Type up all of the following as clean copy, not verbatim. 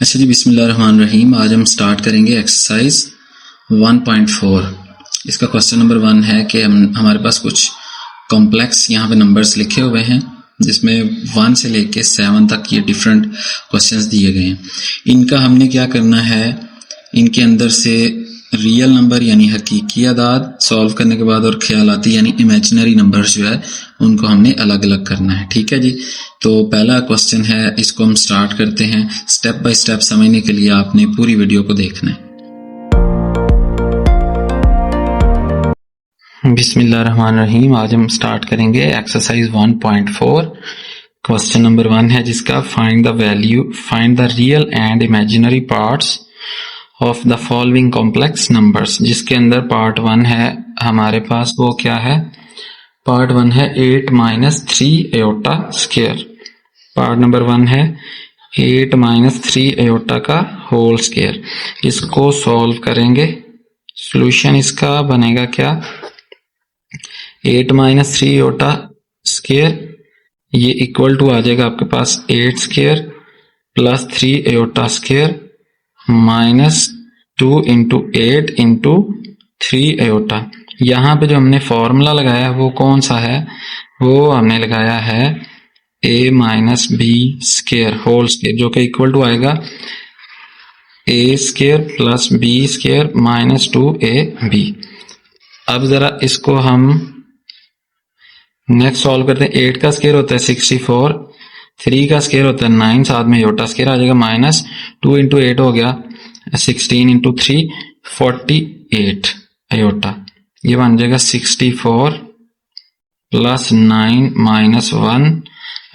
अच्छा जी, बिस्मिल्लाहिर्रहमानिर्रहीम। आज हम स्टार्ट करेंगे एक्सरसाइज 1.4। इसका क्वेश्चन नंबर 1 है कि हमारे पास कुछ कॉम्प्लेक्स यहाँ पे नंबर्स लिखे हुए हैं जिसमें 1 से लेके 7 तक ये डिफरेंट क्वेश्चंस दिए गए हैं। इनका हमने क्या करना है, इनके अंदर से रियल नंबर यानी हकीकी अदाद सॉल्व करने के बाद और ख्यालाती यानी इमेजिनरी नंबर्स जो है उनको हमने अलग अलग करना है। ठीक है जी। तो पहला क्वेश्चन है, इसको हम स्टार्ट करते हैं। स्टेप बाय स्टेप समझने के लिए आपने पूरी वीडियो को देखना है। बिस्मिल्लाहिर्रहमानिर्रहीम। आज हम स्टार्ट करेंगे एक्सरसाइज 1.4। क्वेश्चन नंबर 1 है जिसका find the real and imaginary parts of the following complex numbers. जिसके अंदर पार्ट 1 है हमारे पास, वो क्या है? पार्ट 1 है 8 - 3 एयोटा स्क्वायर। पार्ट नंबर 1 है 8 - 3 एयोटा का होल स्क्वायर। इसको सॉल्व करेंगे। सॉल्यूशन इसका बनेगा क्या? 8 - 3 एयोटा स्क्वायर ये इक्वल टू आ जाएगा आपके पास 8 square plus 3 aorta square minus 2 × 8 × 3 aorta. यहाँ पे जो हमने फॉर्मूला लगाया वो कौन सा है? वो हमने लगाया है a - b square whole square, जो कि इक्वल टू आएगा a square plus b square minus 2ab। अब जरा इसको हम नेक्स्ट सॉल्व करते हैं। 8 का स्क्वायर होता है 64, 3 का स्क्वायर होता है 9, साथ में एयोटा स्क्वायर आ जाएगा माइनस 2 × 8 हो गया 16 × 3 48 एयोटा। ये बन जाएगा 64 प्लस 9 माइनस 1।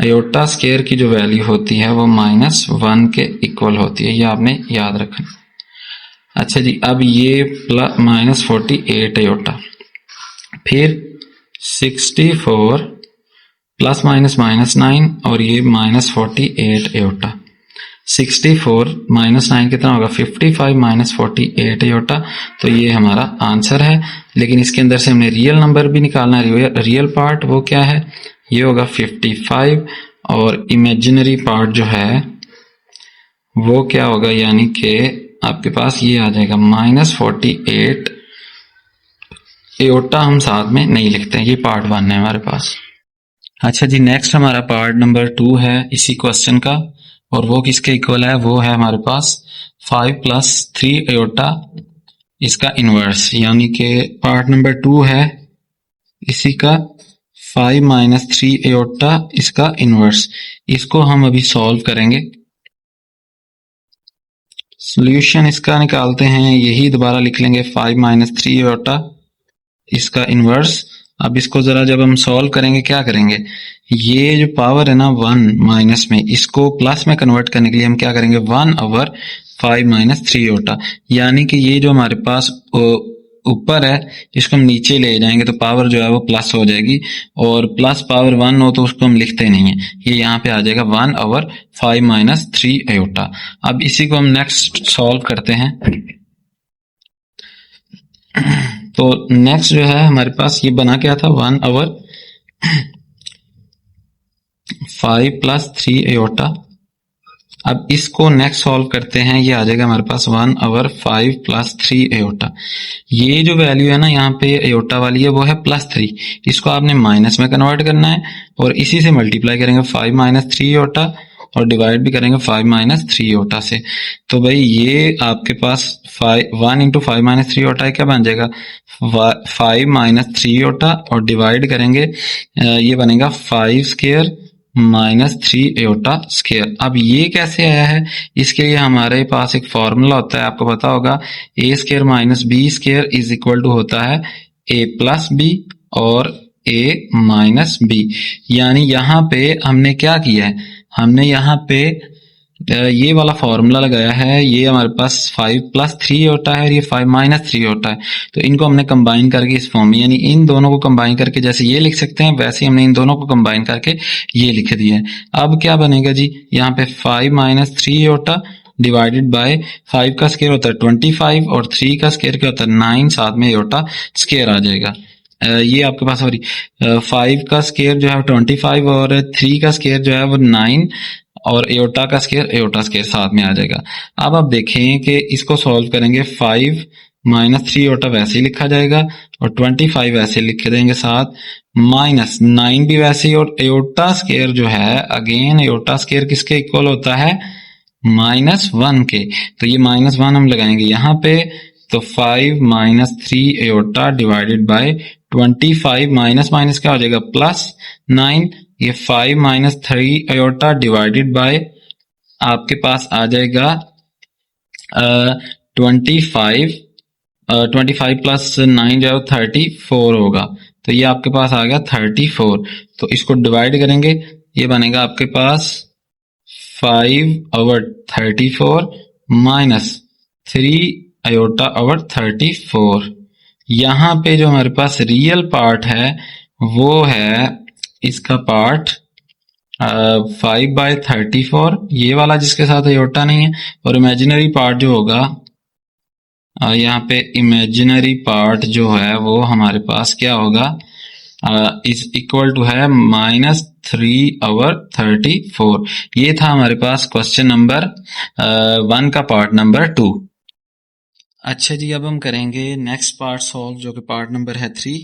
एयोटा स्क्वायर की जो वैल्यू होती है वो -1 के इक्वल होती है, ये आपने याद रखना। अच्छा जी, अब ये प्लस -48 एयोटा, फिर 64 प्लस माइनस -9 और ये -48 एयोटा। 64 - 9 कितना होगा? 55 - 48 एयोटा। तो ये हमारा आंसर है। लेकिन इसके अंदर से हमने रियल नंबर भी निकालना है। रियल पार्ट वो क्या है? ये होगा 55 और इमेजिनरी पार्ट जो है वो क्या होगा? यानी कि आपके पास ये आ जाएगा -48 एयोटा। हम साथ में नहीं लिखते हैं, ये पार्ट 1 है हमारे पास। अच्छा जी, नेक्स्ट हमारा पार्ट नंबर 2 है इसी क्वेश्चन का, और वो किसके इक्वल है? वो है हमारे पास 5 + 3 एयोटा इसका इनवर्स। यानी कि पार्ट नंबर 2 है इसी का 5 - 3 एयोटा इसका इनवर्स। इसको हम अभी सॉल्व करेंगे। सॉल्यूशन इसका निकालते हैं, यही दोबारा लिख लेंगे 5 - 3 एयोटा इसका इनवर्स। अब इसको जरा जब हम सॉल्व करेंगे क्या करेंगे? ये जो पावर है ना 1 माइनस में, इसको प्लस में कन्वर्ट करने के लिए हम क्या करेंगे? 1/5 - 3 एयोटा। यानी कि ये जो हमारे पास ऊपर है इसको हम नीचे ले जाएंगे तो पावर जो है वो प्लस हो जाएगी, और प्लस पावर 1 हो तो उसको हम लिखते नहीं है, ये यहाँ पे आ जाएगा 1/5 - 3 एयोटा। अब इसी को हम नेक्स्ट सॉल्व करते हैं। तो नेक्स्ट जो है हमारे पास ये बना क्या था? 1/5 + 3 एयोटा। अब इसको नेक्स्ट सॉल्व करते हैं, ये आ जाएगा हमारे पास 1/5 + 3 एयोटा। ये जो वैल्यू है ना यहाँ पे एयोटा वाली है वो है +3, इसको आपने माइनस में कन्वर्ट करना है और इसी से मल्टीप्लाई करेंगे 5 - 3 एयोटा और डिवाइड भी करेंगे 5 - 3 एयोटा से। तो भाई ये आपके पास 1 × 5 - 3 एयोटा क्या बन जाएगा? 5 - 3 एयोटा और डिवाइड करेंगे, ये बनेगा 5 स्क्वायर माइनस 3 एयोटा स्क्वायर। अब ये कैसे आया है? इसके लिए हमारे पास एक फॉर्मूला होता है, आपको पता होगा, a square minus b square is equal to होता है a + b और a - b। यानी यहाँ पे हमने क्या किया है? हमने यहाँ पे ये वाला फॉर्मूला लगाया है। ये हमारे पास 5 + 3 एयोटा है और ये 5 - 3 एयोटा है। तो इनको हमने कंबाइन करके इस फॉर्म में, यानी इन दोनों को कंबाइन करके जैसे ये लिख सकते हैं वैसे ही हमने इन दोनों को कंबाइन करके ये लिख दिया है। अब क्या बनेगा जी? यहाँ पे 5 - 3 एयोटा डिवाइडेड बाय 5 का स्क्वायर होता है 25 और 3 का स्क्वायर क्या होता है 9, साथ में एयोटा स्क्वायर आ जाएगा। ये आपके पास सॉरी 5 का स्क्वायर जो है 25 और 3 का स्क्वायर जो है वो 9 और एयोटा का स्केयर साथ में आ जाएगा। अब आप देखें कि इसको सॉल्व करेंगे, 5 माइनस 3 एयोटा वैसे ही लिखा जाएगा और 25 वैसे लिख देंगे साथ, माइनस 9 भी वैसे ही, और एयोटा स्केयर जो है, अगेन एयोटा स्केयर किसके इक्वल होता है, -1 के। तो ये -1 हम लगाएंगे यहाँ पे, तो 5 minus 3 aorta divided bye 25, minus minus क्या हो जाएगा, +9। ये 5 माइनस 3 एयोटा डिवाइडेड बाय आपके पास आ जाएगा 25, 25 प्लस 9 जो है 34 होगा। तो ये आपके पास आ गया 34। तो इसको डिवाइड करेंगे, ये बनेगा आपके पास 5/34 माइनस 3 अयोटा ओवर 34। यहाँ पे जो हमारे पास रियल पार्ट है वो है इसका पार्ट 5/34, ये वाला जिसके साथ अयोटा नहीं है, और इमेजिनरी पार्ट जो होगा यहाँ पे इमेजिनरी पार्ट जो है वो हमारे पास क्या होगा, इज इक्वल टू है -3/34। ये था हमारे पास क्वेश्चन नंबर 1 का पार्ट नंबर 2। अच्छा जी, अब हम करेंगे नेक्स्ट पार्ट सॉल्व, जो कि पार्ट नंबर है 3।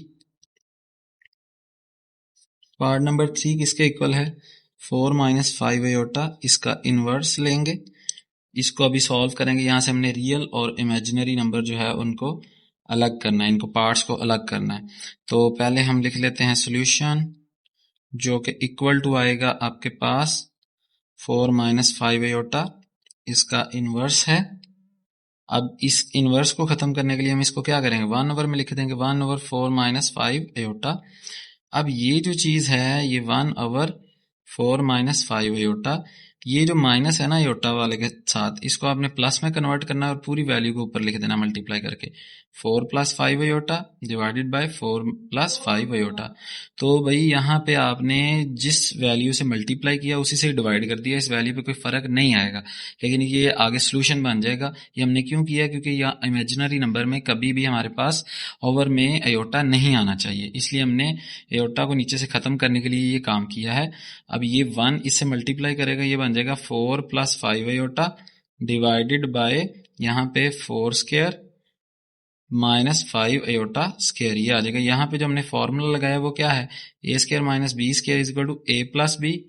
पार्ट नंबर 3 किसके इक्वल है, 4 माइनस 5 अयोटा, इसका इनवर्स लेंगे, इसको अभी सॉल्व करेंगे। यहाँ से हमने रियल और इमेजिनरी नंबर जो है उनको अलग करना है, इनको पार्ट्स को अलग करना है। तो पहले हम लिख लेते हैं सॉल्यूशन, जो कि इक्वल टू आएगा आपके पास 4 माइनस 5 अयोटा, इसका इनवर्स है। अब इस इनवर्स को खत्म करने के लिए हम इसको क्या करेंगे, 1/, में लिख देंगे 1/4 माइनस 5 अयोटा। अब ये जो चीज है ये 1/4 माइनस 5 अयोटा, ये जो माइनस है ना अयोटा वाले के साथ, इसको आपने प्लस में कन्वर्ट करना है और पूरी वैल्यू को ऊपर लिख देना मल्टीप्लाई करके, 4 plus 5 iota divided by 4 plus 5 iota. तो भाई यहाँ पे आपने जिस वैल्यू से मल्टीप्लाई किया उसी से डिवाइड कर दिया, इस वैल्यू पे कोई फर्क नहीं आएगा, लेकिन ये आगे सोल्यूशन बन जाएगा। ये हमने क्यों किया, क्योंकि यहाँ इमेजिनरी नंबर में कभी भी हमारे पास ओवर में अयोटा नहीं आना चाहिए, इसलिए हमने एयोटा को नीचे से खत्म करने के लिए ये काम किया है। अब ये 1 इससे मल्टीप्लाई करेगा, ये बन जाएगा 4 प्लस 5 अयोटा डिवाइडेड बाय यहाँ पे 4 स्क्वायर माइनस 5 अयोटा स्क्वायर, ये आ जाएगा। यहाँ पे जो हमने फॉर्मूला लगाया वो क्या है, ए square minus B square is equal to a plus b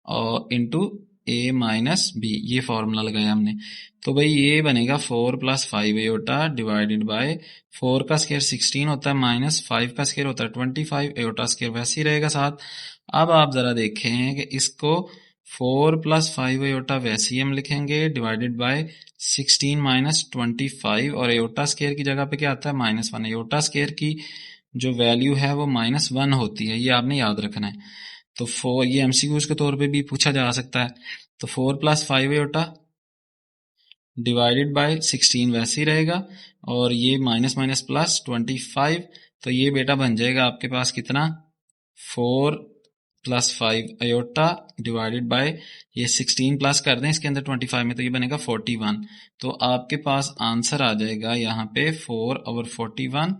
और इंटू ए माइनस बी, ये फॉर्मूला लगाया हमने। तो भाई ये बनेगा 4 प्लस 5 अयोटा डिवाइडेड बाय 4 का स्क्वायर 16 होता है, माइनस 5 का स्क्वायर होता है 25, अयोटा स्क्वायर वैसे ही रहेगा साथ। अब आप जरा देखें कि इसको 4 प्लस 5 अयोटा वैसे ही हम लिखेंगे डिवाइडेड बाय 16 माइनस 25, और अयोटा स्क्वायर की जगह पे क्या आता है, -1। अयोटा स्क्वायर की जो वैल्यू है वो -1 होती है, ये आपने याद रखना है। तो 4, ये एमसीक्यूज के तौर पे भी पूछा जा सकता है। तो 4 प्लस 5 अयोटा डिवाइडेड बाय 16 वैसे ही रहेगा, और ये माइनस माइनस प्लस 25, तो ये बेटा बन जाएगा आपके पास कितना, 4 प्लस 5 अयोटा डिवाइडेड बाय ये 16 प्लस कर दें इसके अंदर 25 में, तो ये बनेगा 41। तो आपके पास आंसर आ जाएगा यहाँ पे 4/41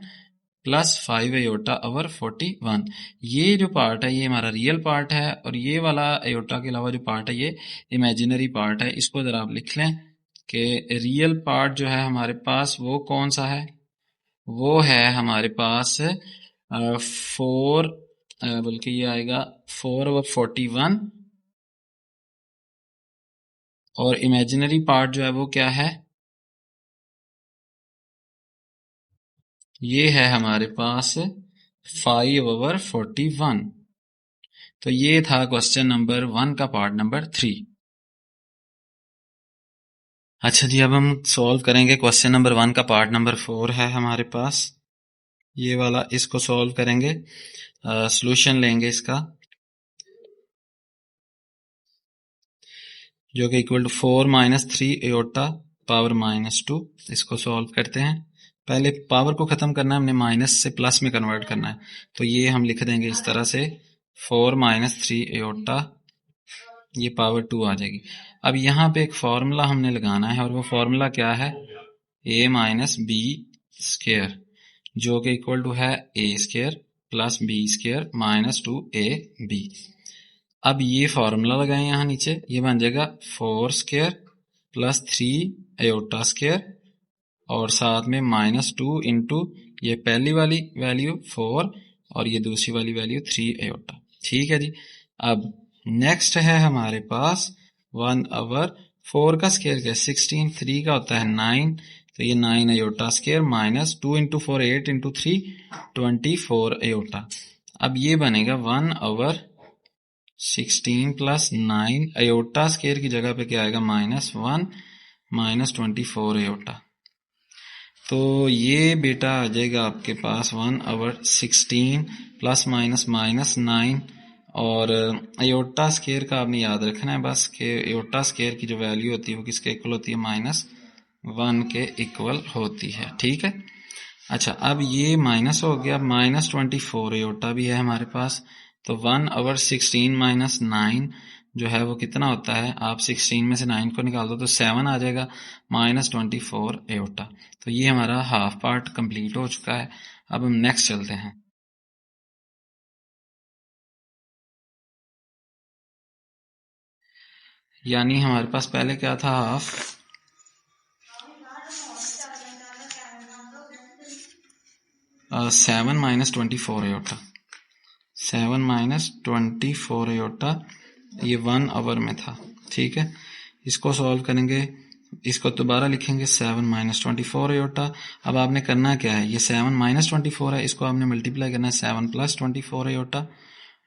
प्लस 5 अयोटा ओवर 41। ये जो पार्ट है ये हमारा रियल पार्ट है, और ये वाला अयोटा के अलावा जो पार्ट है ये इमेजिनरी पार्ट है। इसको जरा आप लिख लें कि रियल पार्ट जो है हमारे पास वो कौन सा है, वो है हमारे पास 4, बल्कि ये आएगा 4/41, और इमेजिनरी पार्ट जो है वो क्या है, ये है हमारे पास 5/41। तो ये था क्वेश्चन नंबर 1 का पार्ट नंबर 3। अच्छा जी, अब हम सॉल्व करेंगे क्वेश्चन नंबर 1 का पार्ट नंबर 4 है हमारे पास, ये वाला, इसको सॉल्व करेंगे, सॉल्यूशन लेंगे इसका, जो कि equal to 4 minus 3 iota power -2। इसको सॉल्व करते हैं, पहले पावर को खत्म करना है हमने, माइनस से प्लस में कन्वर्ट करना है। तो ये हम लिख देंगे इस तरह से 4 माइनस 3 एयोटा, ये पावर 2 आ जाएगी। अब यहाँ पे एक फॉर्मूला हमने लगाना है, और वो फॉर्मूला क्या है, a माइनस बी स्क्वायर, जो कि इक्वल टू है a square plus b square -2ab। अब ये फॉर्मूला लगाएं यहाँ नीचे, ये बन जाएगा 4 स्क्वायर प्लस 3 एयोटा स्क्वायर और साथ में -2 इंटू ये पहली वाली वैल्यू 4 और ये दूसरी वाली वैल्यू 3 एयोटा। ठीक है जी। अब नेक्स्ट है हमारे पास 1/4 का स्क्वायर क्या है 16, 3 का होता है 9, तो ये 9 aorta square minus 2 into 4 8 into 3 24 aorta. अब ये बनेगा 1/16 प्लस 9 एयोटा स्क्वायर की जगह पे क्या आएगा -1 माइनस 24 एयोटा। तो ये बेटा आ जाएगा आपके पास 1/16 प्लस माइनस -9 और एयोटा स्क्वायर का आपने याद रखना है बस कि एयोटा स्क्वायर की जो वैल्यू होती है वो किसके इक्वल होती है -1 के इक्वल होती है। ठीक है। अच्छा, अब ये माइनस हो गया, -24 एयोटा भी है हमारे पास, तो 1/16 माइनस 9 जो है वो कितना होता है, आप 16 में से 9 को निकाल दो तो 7 आ जाएगा -24 एयोटा। तो ये हमारा हाफ पार्ट कंप्लीट हो चुका है। अब हम नेक्स्ट चलते हैं। यानी हमारे पास पहले क्या था, half 7 minus 24 aorta, 7 minus 24 aorta, ये 1 आवर में था। ठीक है, इसको सॉल्व करेंगे, इसको दोबारा लिखेंगे 7 माइनस 24 एयोटा। अब आपने करना क्या है, ये 7 माइनस 24 है, इसको आपने मल्टीप्लाई करना है 7 प्लस 24 एयोटा,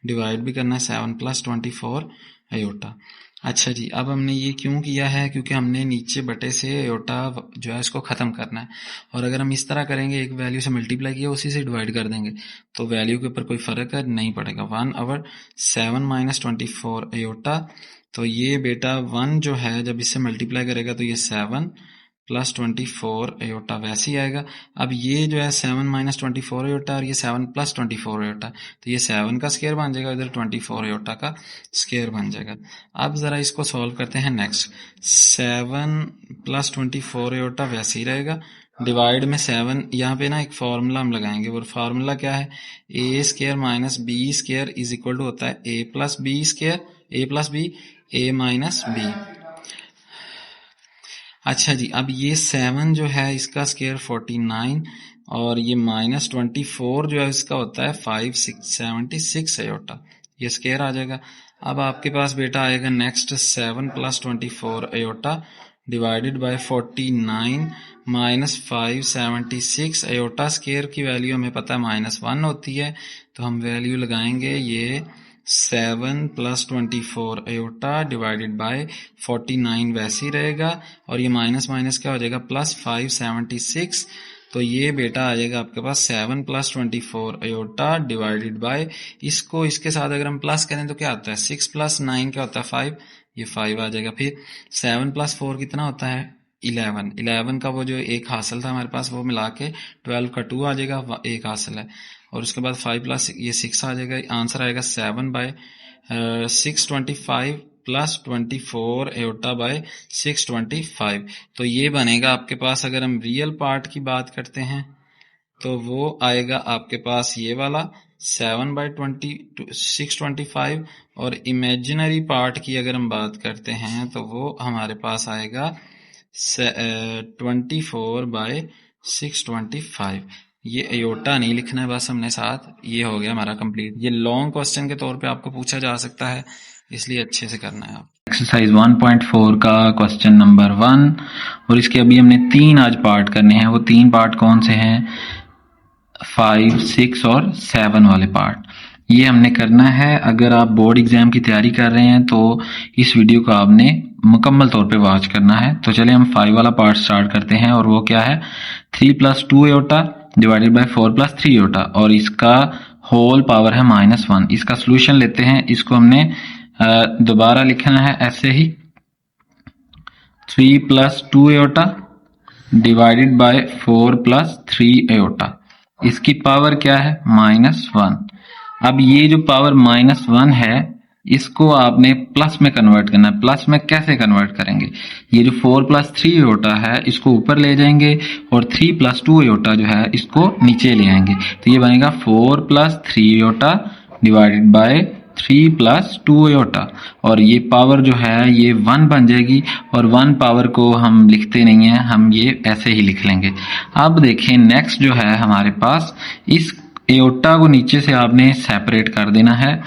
डिवाइड भी करना है 7 प्लस 24 एयोटा। अच्छा जी, अब हमने ये क्यों किया है, क्योंकि हमने नीचे बटे से एयोटा जो है इसको खत्म करना है, और अगर हम इस तरह करेंगे एक वैल्यू से मल्टीप्लाई किया उसी से डिवाइड कर देंगे तो वैल्यू के ऊपर कोई फर्क नहीं पड़ेगा। 1/7 माइनस 24 एयोटा, तो ये बेटा 1 जो है जब इससे मल्टीप्लाई करेगा तो ये 7 प्लस 24 एयोटा वैसे ही आएगा। अब ये जो है 7 माइनस 24 एयोटा और ये 7 प्लस 24 एयोटा, तो ये 7 का स्क्वायर बन जाएगा, इधर 24 एयोटा का स्क्वायर बन जाएगा। अब जरा इसको सॉल्व करते हैं। नेक्स्ट 7 प्लस 24 एयोटा वैसे ही रहेगा, डिवाइड में 7, यहाँ पे ना एक फॉर्मूला हम लगाएंगे, वो फार्मूला क्या है, ए square minus B square is equal to होता है ए plus b square, a plus b, a minus b. अच्छा जी, अब ये 7 जो है इसका स्क्वायर 49 और ये -24 जो है इसका होता है 576 एयोटा, ये स्क्वायर आ जाएगा। अब आपके पास बेटा आएगा next 7 plus 24 aorta divided bye 49 minus 576 aorta square की वैल्यू हमें पता है -1 होती है, तो हम वैल्यू लगाएंगे ये 7 प्लस 24 एयोटा डिवाइडेड बाय 49 वैसे ही रहेगा, और ये माइनस माइनस क्या हो जाएगा प्लस 576, तो ये बेटा आ जाएगा आपके पास 7 प्लस 24 एयोटा डिवाइडेड बाय, इसको इसके साथ अगर हम प्लस करें तो क्या होता है 6 प्लस 9 क्या होता है 5, ये 5 आ जाएगा। फिर 7 प्लस 4 कितना होता है 11 का वो जो एक हासिल था हमारे पास वो मिला के 12 का 2 आ जाएगा, एक हासिल है, और उसके बाद 5 प्लस ये 6 आ जाएगा, आंसर आएगा 7/625 प्लस 24 एयोटा बाय 625। तो ये बनेगा आपके पास, अगर हम रियल पार्ट की बात करते हैं तो वो आएगा आपके पास ये वाला 7/625, और इमेजिनरी पार्ट की अगर हम बात करते हैं तो वो हमारे पास आएगा 24/625। ये एयोटा नहीं लिखना है बस हमने साथ, ये हो गया हमारा कंप्लीट। ये लॉन्ग क्वेश्चन के तौर पे आपको पूछा जा सकता है, इसलिए अच्छे से करना है आप। एक्सरसाइज 1.4 का क्वेश्चन नंबर 1, और इसके अभी हमने 3 आज पार्ट करने हैं। वो 3 पार्ट कौन से हैं, 5, 6 और 7 वाले पार्ट, ये हमने करना है। अगर आप बोर्ड एग्जाम की तैयारी कर रहे हैं तो इस वीडियो को आपने मुकम्मल तौर पे वॉच करना है। तो चलिए हम 5 वाला पार्ट स्टार्ट करते हैं, और वो क्या है 3 plus 2 aorta divided by 4 plus 3 aorta, और इसका होल पावर है -1। इसका सोल्यूशन लेते हैं, इसको हमने दोबारा लिखना है ऐसे ही 3 plus 2 aorta divided by 4 plus 3 aorta, इसकी पावर क्या है -1। अब ये जो पावर -1 है इसको आपने प्लस में कन्वर्ट करना है। प्लस में कैसे कन्वर्ट करेंगे, ये जो 4 प्लस 3 एयोटा है इसको ऊपर ले जाएंगे, और 3 प्लस 2 एयोटा जो है इसको नीचे ले आएंगे, तो ये बनेगा 4 plus 3 aorta divided bye 3 plus 2 iota, और ये पावर जो है ये 1 बन जाएगी, और 1 पावर को हम लिखते नहीं है, हम ये ऐसे ही लिख लेंगे। अब देखें नेक्स्ट जो है हमारे पास, इस एयोटा को नीचे से आपने सेपरेट कर देना है।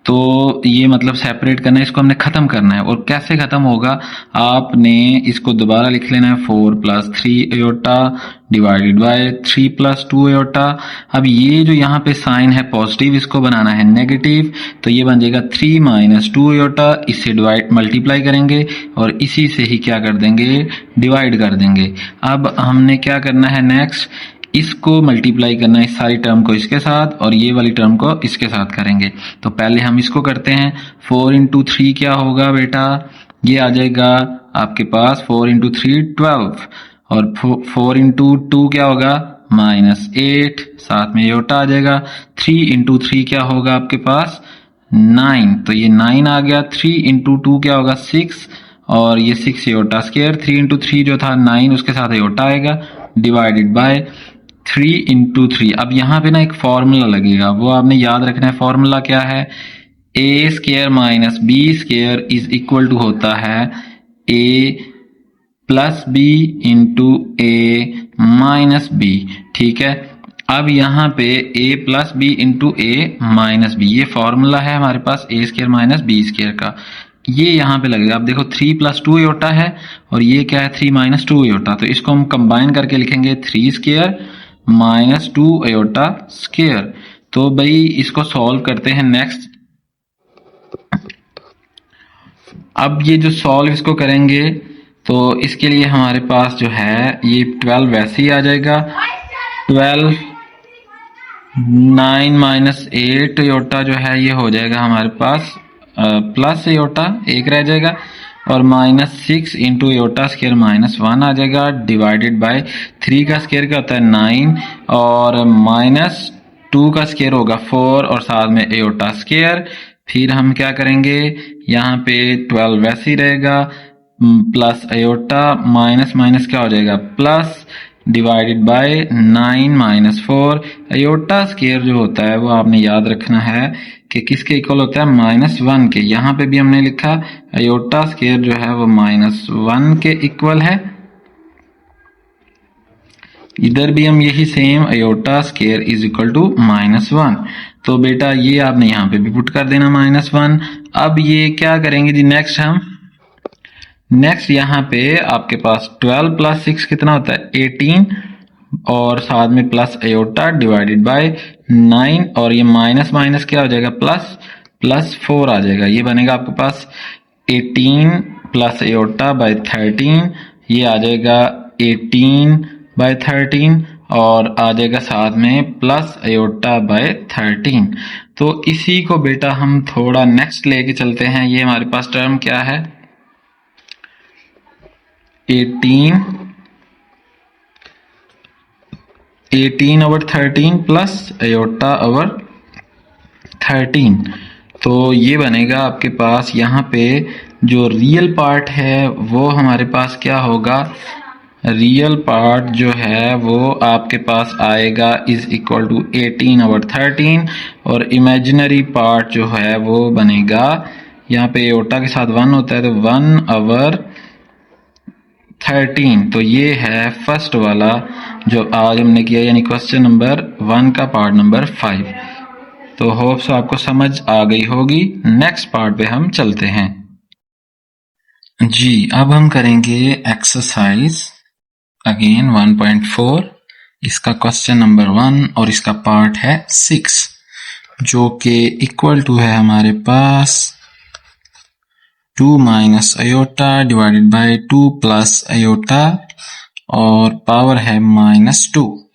तो ये मतलब सेपरेट करना है, इसको हमने खत्म करना है। और कैसे खत्म होगा, आपने इसको दोबारा लिख लेना है 4 plus 3 aorta divided bye 3 plus 2 aorta. अब ये जो यहाँ पे साइन है पॉजिटिव, इसको बनाना है नेगेटिव, तो ये बन जाएगा 3 माइनस 2 एयोटा। इससे मल्टीप्लाई करेंगे और इसी से ही क्या कर देंगे, डिवाइड कर देंगे। अब हमने क्या करना है नेक्स्ट, इसको मल्टीप्लाई करना है, इस सारी टर्म को इसके साथ और ये वाली टर्म को इसके साथ करेंगे। तो पहले हम इसको करते हैं। 4 इंटू 3 क्या होगा बेटा, ये आ जाएगा आपके पास 4 इंटू 3 12, और 4 इंटू 2 क्या होगा -8, साथ में एयोटा आ जाएगा। 3 इंटू 3 क्या होगा आपके पास 9, तो ये 9 आ गया। 3 इंटू 2 क्या होगा 6, और ये 6 एयोटा स्क्वायर। 3 इंटू 3 जो था 9, उसके साथ एयोटा आएगा, डिवाइडेड बाय 3 इंटू 3। अब यहाँ पे ना एक फॉर्मूला लगेगा, वो आपने याद रखना है। फॉर्मूला क्या है, ए square minus B square is equal to होता है ए प्लस बी इंटू ए माइनस बी। ठीक है, अब यहाँ पे a plus B into A minus B, ये फॉर्मूला है हमारे पास a square minus B square का, ये यहाँ पे लगेगा। आप देखो 3 प्लस 2 एयोटा है, और ये क्या है 3 माइनस 2 एयोटा, तो इसको हम कंबाइन करके लिखेंगे 3 स्क्वायर माइनस 2 एयोटा स्क्वायर। तो भाई इसको सॉल्व करते हैं नेक्स्ट। अब ये जो सॉल्व इसको करेंगे, तो इसके लिए हमारे पास जो है ये 12 वैसे ही आ जाएगा। 12 9 माइनस 8 एयोटा जो है ये हो जाएगा हमारे पास प्लस एयोटा 1 रह जाएगा, और -6 इंटू एयोटा स्क्वायर -1 आ जाएगा, डिवाइडेड बाय 3 का स्क्वायर क्या होता है 9, और -2 का स्क्वायर होगा 4, और साथ में एयोटा स्क्वायर। फिर हम क्या करेंगे, यहाँ पे 12 वैसे ही रहेगा, प्लस एयोटा माइनस माइनस क्या हो जाएगा plus, divided by 9 minus 4। Aorta square जो होता है वो आपने याद रखना है कि किसके इक्वल होता है -1 के। यहाँ पे भी हमने लिखा एयोटा स्क्वायर जो है वो -1 के इक्वल है, इधर भी हम यही same iota square is equal to -1। तो बेटा ये आपने यहाँ पे भी पुट कर देना -1। अब ये क्या करेंगे जी नेक्स्ट यहाँ पे आपके पास 12 प्लस 6 कितना होता है 18, और साथ में प्लस एयोटा डिवाइडेड बाय 9, और ये माइनस माइनस क्या हो जाएगा प्लस 4 आ जाएगा। ये बनेगा आपके पास 18 प्लस एयोटा बाय 13, ये आ जाएगा 18 बाय 13, और आ जाएगा साथ में प्लस एयोटा बाय 13। तो इसी को बेटा हम थोड़ा नेक्स्ट लेके चलते हैं। ये हमारे पास टर्म क्या है 18 ओवर 13 प्लस एयोटा ओवर 13, तो ये बनेगा आपके पास। यहाँ पे जो रियल पार्ट है वो हमारे पास क्या होगा, रियल पार्ट जो है वो आपके पास आएगा इज इक्वल टू 18 ओवर 13, और इमेजिनरी पार्ट जो है वो बनेगा, यहाँ पे एयोटा के साथ 1 होता है तो 1 ओवर 13। तो ये है फर्स्ट वाला जो आज हमने किया, यानी क्वेश्चन नंबर 1 का पार्ट नंबर 5। तो होप्स आपको समझ आ गई होगी। नेक्स्ट पार्ट पे हम चलते हैं जी। अब हम करेंगे एक्सरसाइज अगेन 1.4, इसका क्वेश्चन नंबर 1 और इसका पार्ट है 6, जो कि इक्वल टू है हमारे पास 2 minus iota divided by 2 plus iota, और पावर है -2।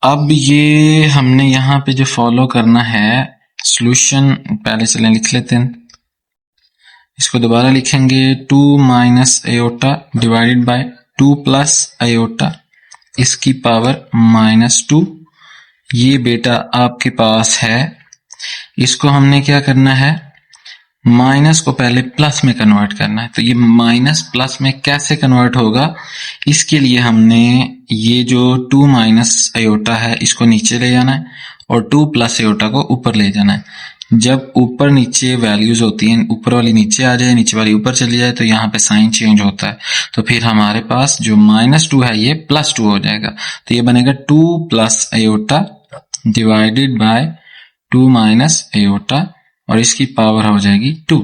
अब ये हमने यहाँ पे जो फॉलो करना है सॉल्यूशन, पहले चलें लिख लेते हैं, इसको दोबारा लिखेंगे 2 minus iota divided by 2 plus iota, इसकी पावर -2। ये बेटा आपके पास है, इसको हमने क्या करना है, माइनस को पहले प्लस में कन्वर्ट करना है। तो ये माइनस प्लस में कैसे कन्वर्ट होगा, इसके लिए हमने ये जो 2 माइनस अयोटा है इसको नीचे ले जाना है, और 2 प्लस एयोटा को ऊपर ले जाना है। जब ऊपर नीचे वैल्यूज होती हैं, ऊपर वाली नीचे आ जाए, नीचे वाली ऊपर चली जाए, तो यहाँ पे साइन चेंज होता है। तो फिर हमारे पास जो -2 है ये +2 हो जाएगा। तो ये बनेगा 2 plus iota divided by 2 minus iota, और इसकी पावर हो जाएगी 2।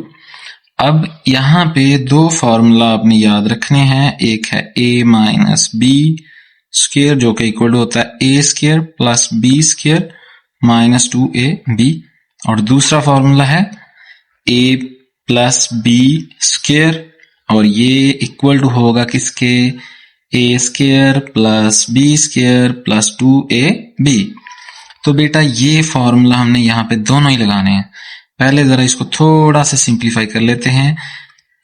अब यहाँ पे दो फॉर्मूला आपने याद रखने हैं। एक है a माइनस बी स्क्वायर जो कि इक्वल टू होता है a square plus b square minus 2ab, और दूसरा फॉर्मूला है a प्लस बी स्क्वायर, और ये इक्वल टू होगा किसके, a square plus b square plus 2ab। तो बेटा ये फॉर्मूला हमने यहाँ पे दोनों ही लगाने हैं। पहले जरा इसको थोड़ा सा सिंप्लीफाई कर लेते हैं।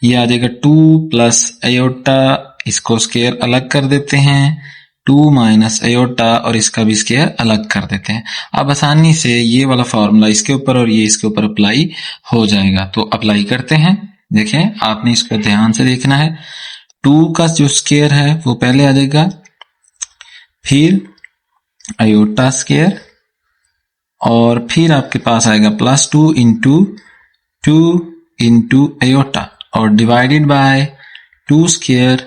ये आ जाएगा 2 प्लस एयोटा, इसको स्क्वायर अलग कर देते हैं, 2 माइनस एयोटा, और इसका भी स्क्वायर अलग कर देते हैं। अब आसानी से ये वाला फॉर्मूला इसके ऊपर और ये इसके ऊपर अप्लाई हो जाएगा। तो अप्लाई करते हैं। देखें, आपने इसको ध्यान से देखना है। 2 का जो स्क्वायर है वो पहले आ जाएगा, फिर एयोटा स्क्वायर, और फिर आपके पास आएगा +2 इंटू 2 इंटू एयोटा, और divided by 2 square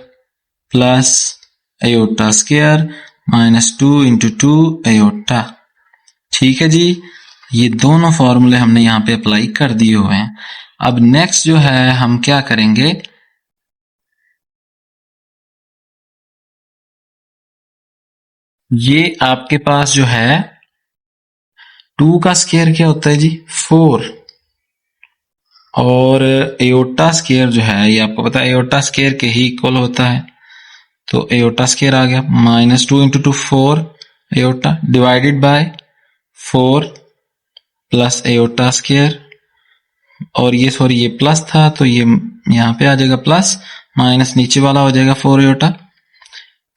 plus aorta square minus 2 into 2 aorta. ठीक है जी, ये दोनों फॉर्मूले हमने यहाँ पे अप्लाई कर दिए हुए हैं। अब नेक्स्ट जो है हम क्या करेंगे, ये आपके पास जो है 2 का स्क्वायर क्या होता है जी, 4, और एयोटा स्क्वायर जो है ये आपको पता है एयोटा स्क्वायर के ही इक्वल होता है। तो एयोटा स्क्वायर आ गया -2 into 2 4 aorta divided by 4 plus aorta square, और ये सॉरी ये प्लस था तो ये यहाँ पे आ जाएगा प्लस, माइनस नीचे वाला हो जाएगा 4 एयोटा।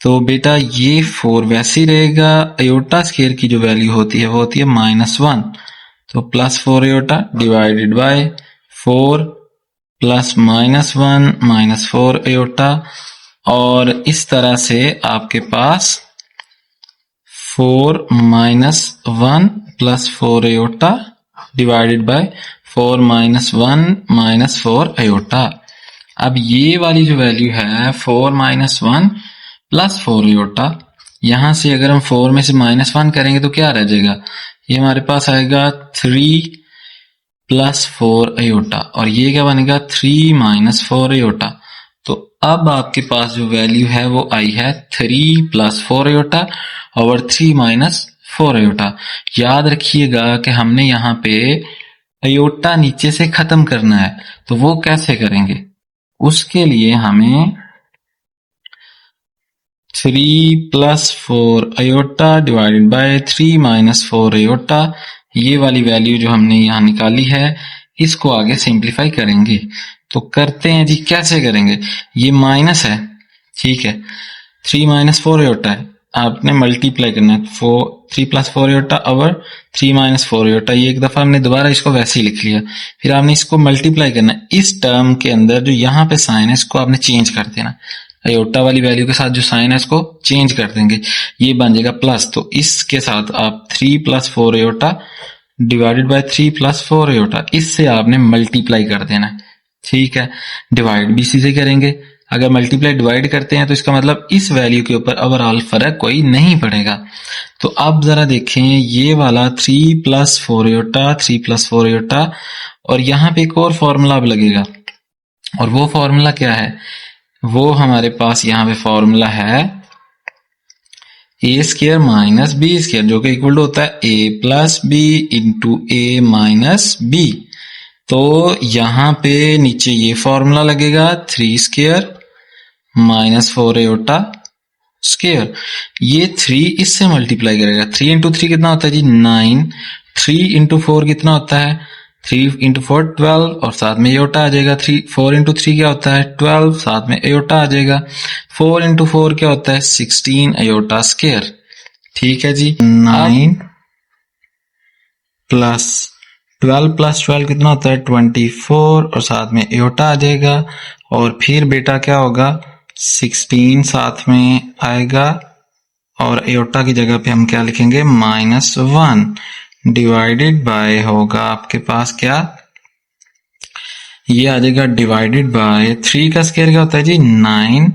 तो बेटा ये 4 वैसे ही रहेगा, एयोटा स्क्वायर की जो वैल्यू होती है वो होती है -1, तो +4 aorta divided by 4 plus -1 minus 4 aorta, और इस तरह से आपके पास 4 minus 1 plus 4 aorta divided by 4 minus 1 minus 4 aorta. अब ये वाली जो वैल्यू है 4 माइनस 1 प्लस 4 एयोटा, यहां से अगर हम 4 में से -1 करेंगे तो क्या रह जाएगा, ये हमारे पास आएगा 3 प्लस 4 एयोटा, और ये क्या बनेगा 3 माइनस 4 एयोटा। तो अब आपके पास जो वैल्यू है वो आई है 3 plus 4 aorta over 3 minus 4 aorta. याद रखिएगा कि हमने यहाँ पे एयोटा नीचे से खत्म करना है, तो वो कैसे करेंगे, उसके लिए हमें 3 plus 4 aorta divided bye 3 minus 4 aorta, ये वाली वैल्यू जो हमने यहाँ निकाली है इसको आगे सिंप्लीफाई करेंगे। तो करते हैं जी, कैसे करेंगे, ये माइनस है, ठीक है, 3 माइनस 4 एयोटा है, आपने मल्टीप्लाई करना है, 3 plus 4 aorta over 3 minus 4 aorta. ये एक दफा हमने दोबारा इसको वैसे ही लिख लिया, फिर आपने इसको मल्टीप्लाई करना है। इस टर्म के अंदर जो यहाँ पे साइन है इसको आपने चेंज कर देना, एयोटा वाली वैल्यू के साथ जो साइन है इसको चेंज कर देंगे, ये बन जाएगा प्लस। तो इसके साथ आप 3 plus 4 aorta divided bye 3 plus 4 aorta, इससे आपने मल्टीप्लाई कर देना है, ठीक है। डिवाइड भी इसी से करेंगे, अगर मल्टीप्लाई डिवाइड करते हैं तो इसका मतलब इस वैल्यू के ऊपर ओवरऑल फर्क कोई नहीं पड़ेगा। तो अब जरा देखें, ये वाला 3 प्लस 4 एयोटा 3 प्लस 4 एयोटा, और यहाँ पे एक और फॉर्मूला अब लगेगा, और वो फॉर्मूला क्या है, वो हमारे पास यहाँ पे फॉर्मूला है ए स्क्वायर माइनस बी स्क्वायर, जो कि इक्वल टू होता है ए प्लस बी इंटू ए माइनस बी। तो यहाँ पे नीचे ये फॉर्मूला लगेगा 3 स्क्वायर माइनस 4 एयोटा स्क्वायर, ये 3 इससे मल्टीप्लाई करेगा, 3 इंटू 3 कितना होता है जी 9, 3 इंटू 4 कितना होता है 3 इंटू 4 12, और साथ में एयोटा आ जाएगा, 4 इंटू 3 क्या होता है 12, साथ में एयोटा आ जाएगा, 4 इंटू 4 क्या होता है 16 एयोटा स्क्वायर, ठीक है जी। 9 प्लस 12 प्लस 12 कितना होता है 24, और साथ में एयोटा आ जाएगा, और फिर बेटा क्या होगा 16 साथ में आएगा, और एयोटा की जगह पे हम क्या लिखेंगे -1, डिवाइडेड बाय होगा आपके पास क्या, ये आ जाएगा डिवाइडेड बाय 3 का स्क्वायर क्या होता है जी 9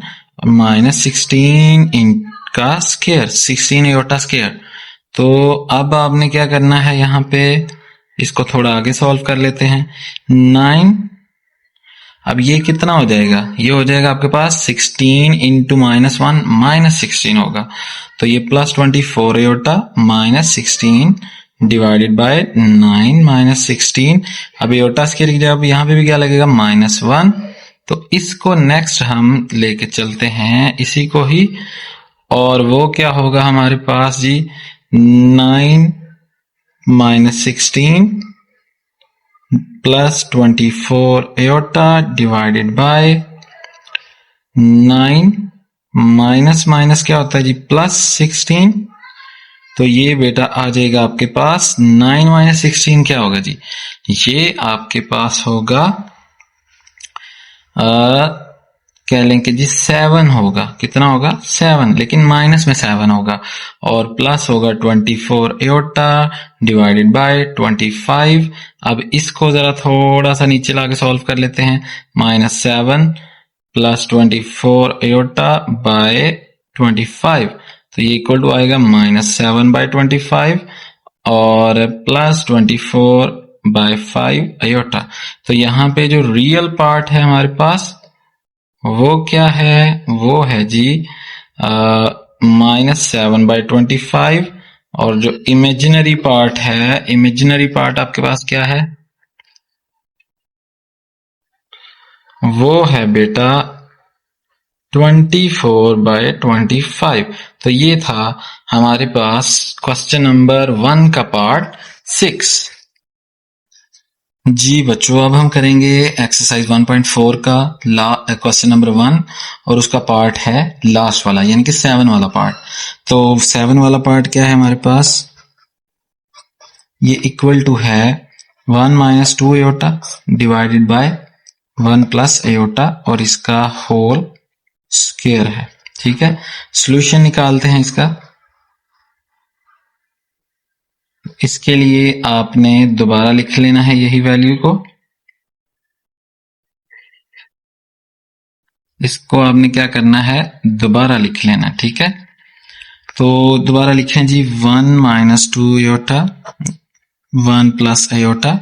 माइनस 16 का स्क्वायर 16 एयोटा स्क्वायर। तो अब आपने क्या करना है, यहाँ पे इसको थोड़ा आगे सॉल्व कर लेते हैं। 9, अब ये कितना हो जाएगा, ये हो जाएगा आपके पास 16 इंटू -1 -16 होगा, तो ये plus 24 aorta minus 16 divided by 9 minus 16। अब एयोटा स्क्वायर की जगह यहाँ पे भी क्या लगेगा -1, तो इसको नेक्स्ट हम लेके चलते हैं इसी को ही, और वो क्या होगा हमारे पास जी 9 minus 16 plus 24 aorta divided bye 9 minus minus क्या होता है जी प्लस 16, तो ये बेटा आ जाएगा आपके पास 9 माइनस 16 क्या होगा जी, ये आपके पास होगा कह लें कि जी 7 होगा, कितना होगा 7, लेकिन माइनस में 7 होगा, और प्लस होगा 24 एयोटा डिवाइडेड बाय 25। अब इसको जरा थोड़ा सा नीचे लाके सॉल्व कर लेते हैं, -7 प्लस 24 एयोटा बाय 25, तो ये इक्वल टू आएगा -7 बाय 25 और प्लस 24 बाय 5 एयोटा। तो यहाँ पे जो रियल पार्ट है हमारे पास वो क्या है, वो है जी -7 बाय 25, और जो इमेजिनरी पार्ट है, इमेजिनरी पार्ट आपके पास क्या है, वो है बेटा 24 बाय 25। तो ये था हमारे पास क्वेश्चन नंबर 1 का पार्ट 6। जी बच्चों, अब हम करेंगे एक्सरसाइज 1.4 का क्वेश्चन नंबर 1, और उसका पार्ट है लास्ट वाला, यानी कि 7 वाला पार्ट। तो 7 वाला पार्ट क्या है हमारे पास, ये इक्वल टू है 1 minus 2 aorta divided by 1 plus aorta, और इसका होल स्क्वायर है। ठीक है, सॉल्यूशन निकालते हैं इसका। इसके लिए आपने दोबारा लिख लेना है यही वैल्यू को, इसको आपने क्या करना है दोबारा लिख लेना। ठीक है, तो दोबारा लिखें जी 1 माइनस 2 एयोटा 1 प्लस एयोटा,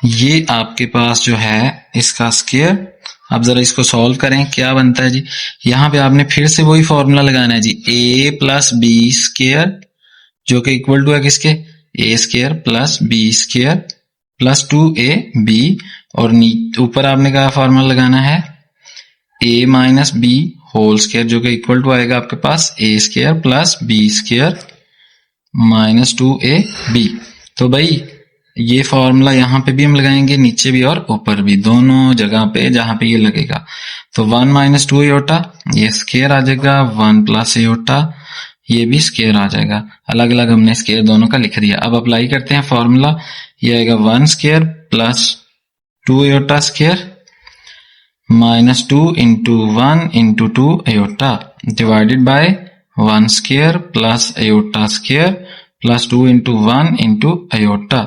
ये आपके पास जो है इसका स्क्वायर। अब जरा इसको सॉल्व करें, क्या बनता है जी, यहाँ पे आपने फिर से वही फॉर्मूला लगाना है जी, a प्लस बी स्क्वायर जो कि इक्वल टू है किसके, a square plus b square plus 2ab, और ऊपर आपने क्या फॉर्मूला लगाना है, a minus b whole square जो कि इक्वल टू आएगा आपके पास a square plus b square minus 2ab। तो भाई ये फॉर्मूला यहाँ पे भी हम लगाएंगे, नीचे भी और ऊपर भी, दोनों जगह पे जहां पे ये लगेगा। तो 1 माइनस 2 एयोटा ये स्क्वायर आ जाएगा, 1 प्लस एयोटा ये भी स्क्वायर आ जाएगा, अलग अलग हमने स्क्वायर दोनों का लिख दिया। अब अप्लाई करते हैं फॉर्मूला, ये आएगा 1 square plus 2 aorta square minus 2 into 1 into 2 aorta divided by 1 square plus aorta square plus 2 into 1 into aorta.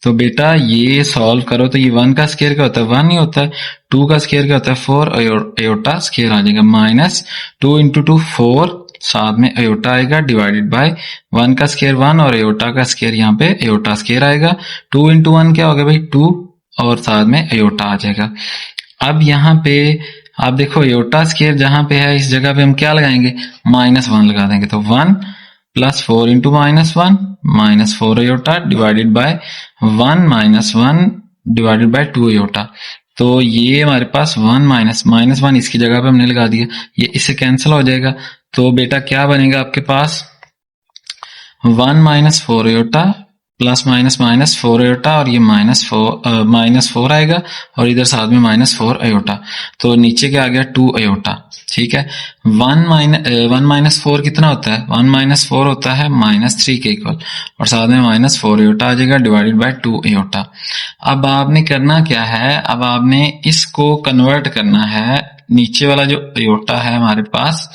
तो बेटा ये सॉल्व करो तो ये 1 का स्क्वायर क्या होता है 1 ही होता है, 2 का स्क्वायर क्या होता है 4 एयोटा स्क्वायर आ जाएगा, माइनस 2 इंटू 2 4, साथ में एयोटा आएगा डिवाइडेड बाय 1 का स्क्वायर 1 और एयोटा का स्क्वायर यहाँ पे एयोटा स्क्वायर आएगा, 2 इंटू 1 क्या होगा भाई 2 और साथ में एयोटा आ जाएगा। अब यहाँ पे आप देखो एयोटा स्क्वायर जहां पे है इस जगह पे हम क्या लगाएंगे -1 लगा देंगे, तो 1 plus 4 into -1 -4 aorta divided by 1 minus 1 divided by 2 aorta. तो ये हमारे पास 1 माइनस -1 इसकी जगह पे हमने लगा दिया, ये इससे कैंसिल हो जाएगा। तो बेटा क्या बनेगा आपके पास 1 minus 4 aorta plus minus minus 4 aorta, और ये -4 आएगा और इधर साथ में -4 एयोटा, तो नीचे क्या आ गया 2 एयोटा। ठीक है, 1 माइनस 4 कितना होता है 1 माइनस 4 होता है -3 के इक्वल, और साथ में -4 एयोटा आ जाएगा डिवाइडेड बाय 2 एयोटा। अब आपने करना क्या है, अब आपने इसको कन्वर्ट करना है, नीचे वाला जो एयोटा है हमारे पास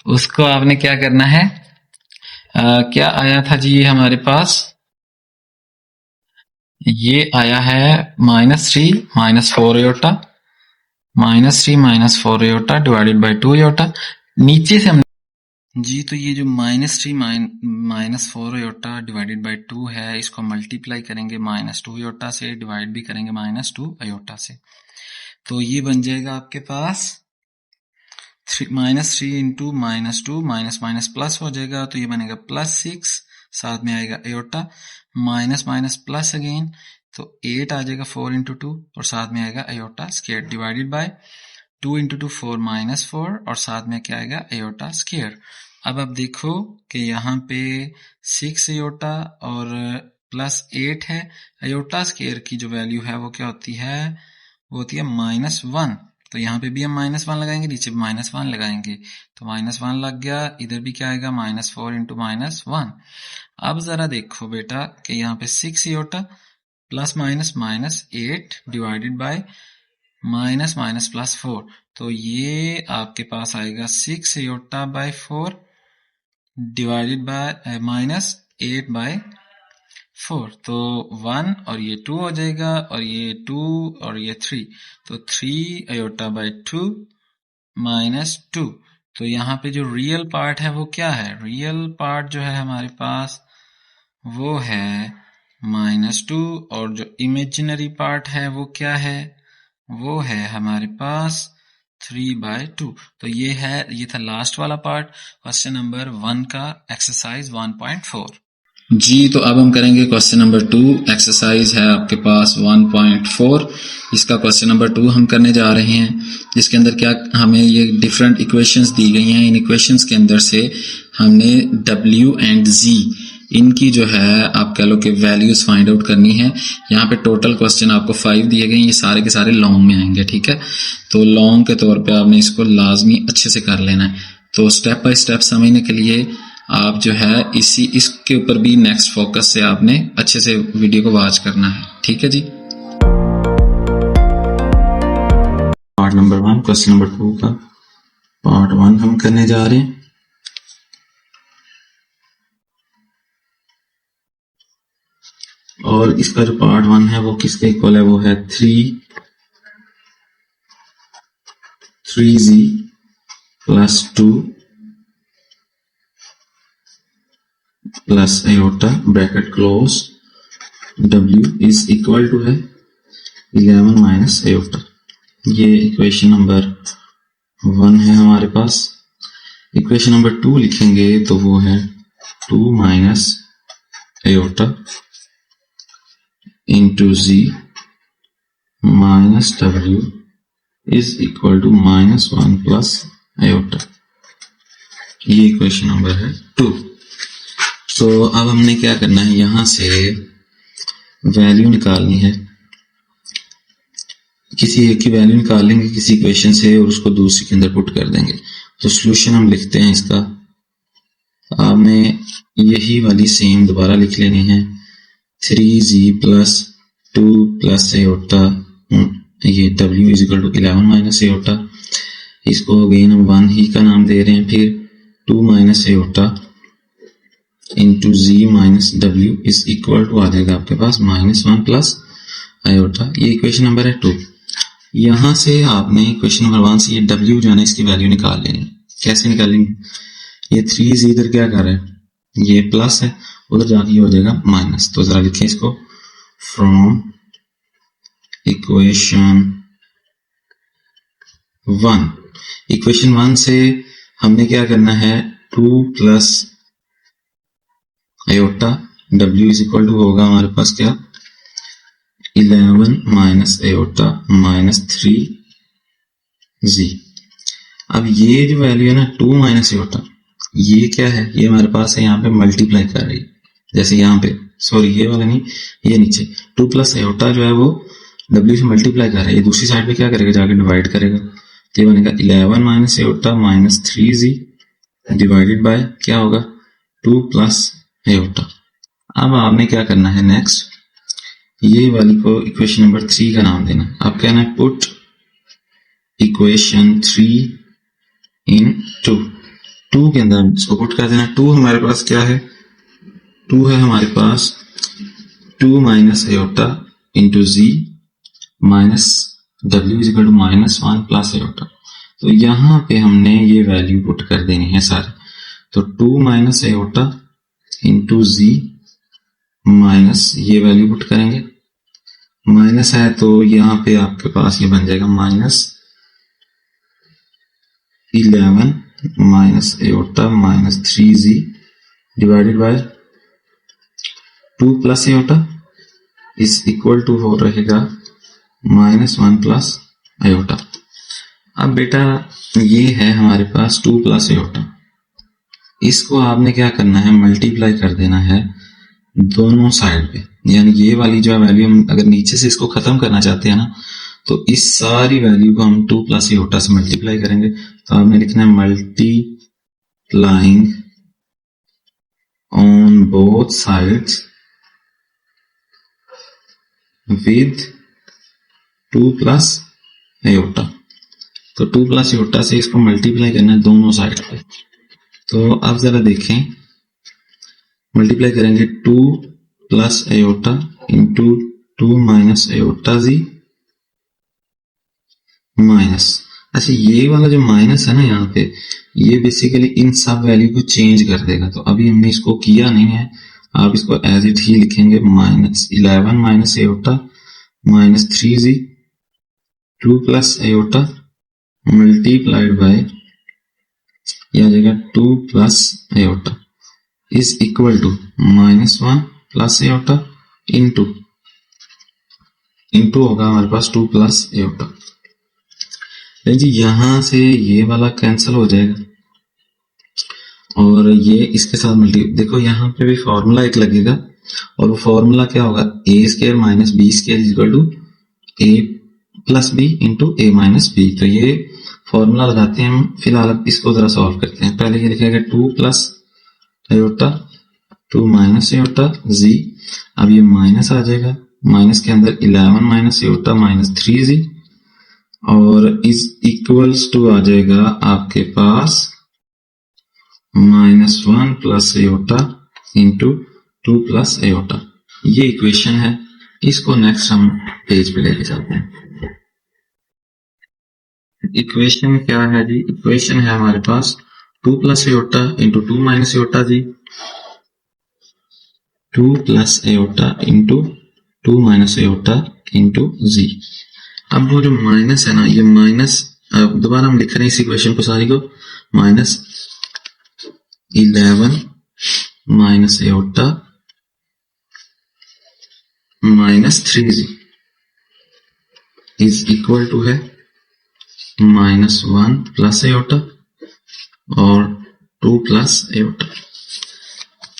उसको आपने क्या करना है, क्या आया था जी हमारे पास ये आया है -3 -4 aorta, -3 -4 aorta divided by 2 aorta. नीचे से हम जी, तो ये जो -3 -4 एयोटा डिवाइडेड बाई 2 है, इसको मल्टीप्लाई करेंगे -2 एयोटा से, डिवाइड भी करेंगे -2 एयोटा से, तो ये बन जाएगा आपके पास -3 इंटू -2 माइनस माइनस प्लस हो जाएगा, तो ये बनेगा +6, साथ में आएगा aorta, minus minus plus again, तो 8 आ जाएगा 4 इंटू 2, और साथ में आएगा aorta square divided by 2 into 2 4 -4, और साथ में क्या आएगा एयोटा स्क्वायर। अब आप देखो कि यहाँ पे 6 एयोटा और +8 है, एयोटा स्क्वायर की जो वैल्यू है वो क्या होती है, वो होती है -1, तो यहाँ पे भी हम -1 लगाएंगे, नीचे भी -1 लगाएंगे, तो -1 लग गया, इधर भी क्या आएगा -4 इंटू -1। अब जरा देखो बेटा कि यहाँ पे 6 iota plus minus -8 divided by minus minus +4, तो ये आपके पास आएगा 6 iota by 4 divided by -8 by 4, तो 1 और ये 2 हो जाएगा, और ये 2 और ये 3, तो 3 एयोटा बाय 2 -2। तो यहाँ पे जो रियल पार्ट है वो क्या है, रियल पार्ट जो है हमारे पास वो है -2, और जो इमेजिनरी पार्ट है वो क्या है, वो है हमारे पास 3/2। तो ये था लास्ट वाला पार्ट क्वेश्चन नंबर 1 का एक्सरसाइज 1.4। जी, तो अब हम करेंगे क्वेश्चन नंबर 2। एक्सरसाइज है आपके पास 1.4, इसका क्वेश्चन नंबर 2 हम करने जा रहे हैं, जिसके अंदर क्या हमें ये डिफरेंट इक्वेशंस दी गई हैं। इन इक्वेशंस के अंदर से हमने W एंड Z इनकी जो है आप कह लो कि वैल्यूज फाइंड आउट करनी है। यहाँ पे टोटल क्वेश्चन आपको 5 दिए गए, ये सारे के सारे लॉन्ग में आएंगे, ठीक है। तो लॉन्ग के तौर पे आपने इसको लाजमी अच्छे से कर लेना है। तो स्टेप बाय स्टेप समझने के लिए आप जो है इसके ऊपर भी नेक्स्ट फोकस से आपने अच्छे से वीडियो को वॉच करना है, ठीक है जी। पार्ट नंबर 1 क्वेश्चन नंबर 2 का पार्ट 1 हम करने जा रहे हैं। और इसका जो पार्ट 1 है वो किसके इक्वल है, वो है 3z plus 2 plus iota bracket close W is equal to है 11 माइनस एयोटा। ये इक्वेशन नंबर 1 है हमारे पास। इक्वेशन नंबर 2 लिखेंगे तो वो है 2 minus aorta into z minus w is equal to -1 plus iota। ये इक्वेशन नंबर है 2। तो अब हमने क्या करना है, यहां से वैल्यू निकालनी है, किसी एक की वैल्यू निकाल लेंगे किसी इक्वेशन से और उसको दूसरी के अंदर पुट कर देंगे। तो सॉल्यूशन हम लिखते हैं इसका, आपने यही वाली सेम दोबारा लिख लेनी है, 3z प्लस 2 प्लस एयोटा, ये w is equal to 11 minus iota, इसको अगेन हम 1 ही का नाम दे रहे हैं, फिर 2 minus iota into z minus w is equal to आ जाएगा आपके पास -1 प्लस एयोटा। ये इक्वेशन नंबर है 2। यहां से आपने इक्वेशन नंबर 1 से ये w जो है ना इसकी वैल्यू निकाल लेनी। कैसे निकालेंगे, ये 3z इधर क्या कर रहा है, ये प्लस है, उधर जाके हो जाएगा माइनस। तो जरा लिखें इसको, फ्रॉम इक्वेशन 1, इक्वेशन 1 से हमने क्या करना है, 2 plus iota w is equal to होगा हमारे पास क्या 11 माइनस एयोटा माइनस 3z। अब ये जो वैल्यू है ना 2 माइनस एयोटा, ये क्या है, ये हमारे पास है यहाँ पे मल्टीप्लाई कर रही है, जैसे यहाँ पे सॉरी ये वाला नहीं, ये नीचे 2 प्लस एयोटा जो है वो w से मल्टीप्लाई कर रहा है, ये दूसरी साइड पे क्या करेगा, जाके डिवाइड करेगा, तो ये बनेगा 11 minus iota minus 3z divided by क्या होगा 2 प्लस एयोटा। अब आपने क्या करना है, नेक्स्ट ये वाली को इक्वेशन नंबर 3 का नाम देना। अब कहना है पुट इक्वेशन 3 इन 2 के अंदर इसको पुट कर देना। 2 हमारे पास क्या है, 2 है हमारे पास 2 माइनस एयोटा इंटू जी माइनस डब्ल्यू is equal to -1 plus iota. तो यहाँ पे हमने ये वैल्यू पुट कर देनी है सारे। तो 2 माइनस एयोटा इंटू जी माइनस ये वैल्यू पुट करेंगे, माइनस है तो यहाँ पे आपके पास ये बन जाएगा -11 minus iota minus 3g divided by 2 plus iota is equal to हो रहेगा -1 प्लस एयोटा। अब बेटा ये है हमारे पास 2 प्लस एयोटा, इसको आपने क्या करना है, मल्टीप्लाई कर देना है दोनों साइड पे। यानी ये वाली जो वैल्यू हम अगर नीचे से इसको खत्म करना चाहते हैं ना, तो इस सारी वैल्यू को हम 2 प्लस एयोटा से मल्टीप्लाई करेंगे। तो आपने लिखना है multiplying on both sides with 2 plus iota. तो 2 प्लस एयोटा से इसको मल्टीप्लाई करना है दोनों साइड पे। तो अब जरा देखें, मल्टीप्लाई करेंगे 2 plus iota into 2 minus iota z minus. अच्छा ये वाला जो माइनस है ना यहाँ पे, ये बेसिकली इन सब वैल्यू को चेंज कर देगा। तो अभी हमने इसको किया नहीं है, आप इसको एज इट ही लिखेंगे -11 minus iota minus 3g 2 plus iota multiplied by यह आ जाएगा 2 plus iota is equal to -1 plus iota into होगा हमारे पास 2 प्लस एयोटा। जी यहां से ये वाला कैंसिल हो जाएगा और ये इसके साथ देखो यहाँ पे भी फॉर्मूला एक लगेगा और वो फॉर्मूला क्या होगा, a square minus B square is equal to a plus B into A minus b. तो ये फॉर्मूला लगाते हैं हम। फिलहाल अब इसको जरा सॉल्व करते हैं। पहले ये लिखेगा 2 प्लस एयोटा 2 माइनस एयोटा जी, अब ये माइनस आ जाएगा, माइनस के अंदर 11 माइनस एयोटा माइनस 3g और इज इक्वल्स टू आ जाएगा आपके पास -1 plus iota into 2 plus iota. ये इक्वेशन है। इसको नेक्स्ट हम पेज पे लेके चलते हैं। इक्वेशन क्या है जी, इक्वेशन है हमारे पास 2 plus iota into 2 minus iota z 2 plus iota into 2 minus iota into z. अब वो जो माइनस है ना, ये माइनस दोबारा हम लिख रहे हैं इस इक्वेशन को सारी को, -11 minus iota minus 3g is equal to है -1 प्लस एयोटा और 2 प्लस एयोटा।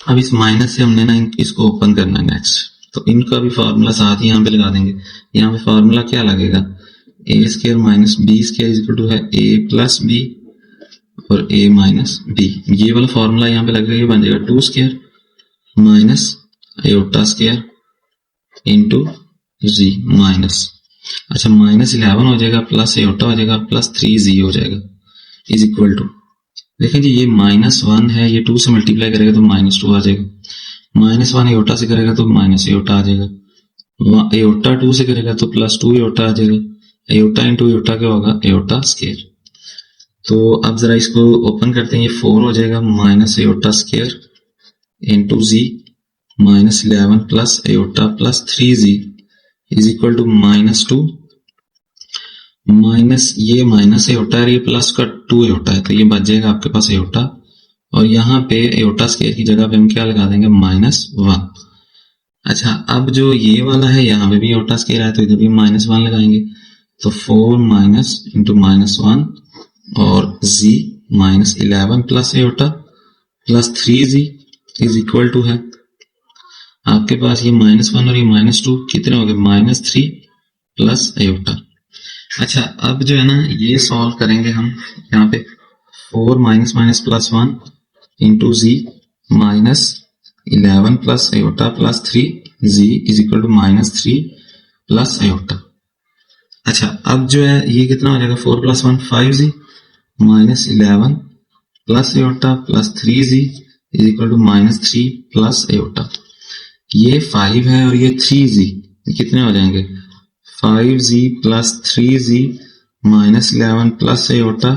अब इस माइनस से हमने ना इसको ओपन करना है नेक्स्ट, तो इनका भी फार्मूला साथ ही यहाँ पे लगा देंगे। यहाँ पे फार्मूला क्या लगेगा, a square minus B square is equal to है ए प्लस बी और ए माइनस बी। ये वाला फार्मूला यहाँ पे लगेगा, ये बन जाएगा 2 square minus iota square into जी माइनस, अच्छा -11 हो जाएगा प्लस एयोटा हो जाएगा प्लस 3g हो जाएगा इज इक्वल टू, देखें जी ये -1 है, ये 2 से मल्टीप्लाई करेगा तो -2 आ जाएगा, -1 एयोटा से करेगा तो माइनस एयोटा आ जाएगा, एयोटा 2 से करेगा तो +2 एयोटा आ जाएगा, एयोटा इंटू एयोटा क्या होगा, एयोटा स्क्वायर। तो अब जरा इसको ओपन करते हैं, ये 4 हो जाएगा minus iota square into g -11 plus iota plus 3g is equal to -2 minus ये माइनस एयोटा है, ये प्लस का 2 एयोटा है, तो ये बच जाएगा आपके पास एयोटा और यहाँ पे एयोटा स्क्वायर की जगह पे हम क्या लगा देंगे -1। अच्छा अब जो ये वाला है यहाँ पे भी एयोटा स्क्वायर है तो इधर भी -1 लगाएंगे, तो 4 माइनस इंटू -1 और z -11 plus iota plus 3g is equal to है आपके पास ये -1 और ये -2 कितने हो गए, -3 प्लस एयोटा। अच्छा अब जो है ना ये सॉल्व करेंगे हम, यहाँ पे 4 minus minus plus 1 into g -11 plus iota plus 3g is equal to -3 plus iota. अच्छा अब जो है ये कितना हो जाएगा, 4 plus 1 5g -11 plus iota plus 3g is equal to -3 plus iota. ये 5 है और ये 3z, कितने हो जाएंगे 5z plus 3z minus 11 plus iota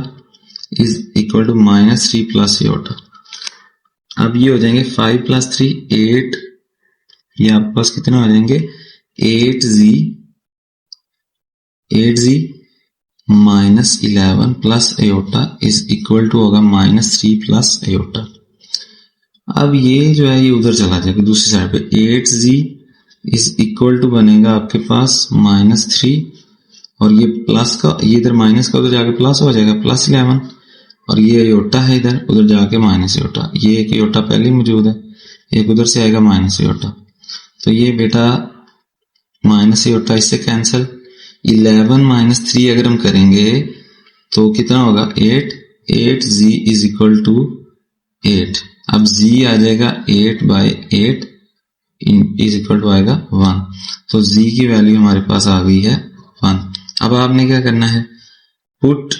is equal to minus 3 plus iota. अब ये हो जाएंगे 5 प्लस 3 8, ये आपके पास कितने हो जाएंगे 8z minus 11 plus iota is equal to होगा माइनस 3 प्लस एओटा। अब ये जो है ये उधर चला जाएगा दूसरी साइड पे, 8z इज इक्वल टू बनेगा आपके पास माइनस 3 और ये प्लस का, ये इधर माइनस का उधर जाके प्लस हो जाएगा प्लस 11 और ये एओटा है इधर उधर जाके माइनस एओटा, ये एक एओटा पहले ही मौजूद है, एक उधर से आएगा माइनस एओटा, तो ये बेटा माइनस एओटा इससे कैंसिल। 11 माइनस 3 अगर हम करेंगे तो कितना होगा 8, 8z इज इक्वल टू 8। अब z आ जाएगा 8 बाई 8 इज इक्वल टू आएगा 1, तो z की वैल्यू हमारे पास आ गई है 1। अब आपने क्या करना है, put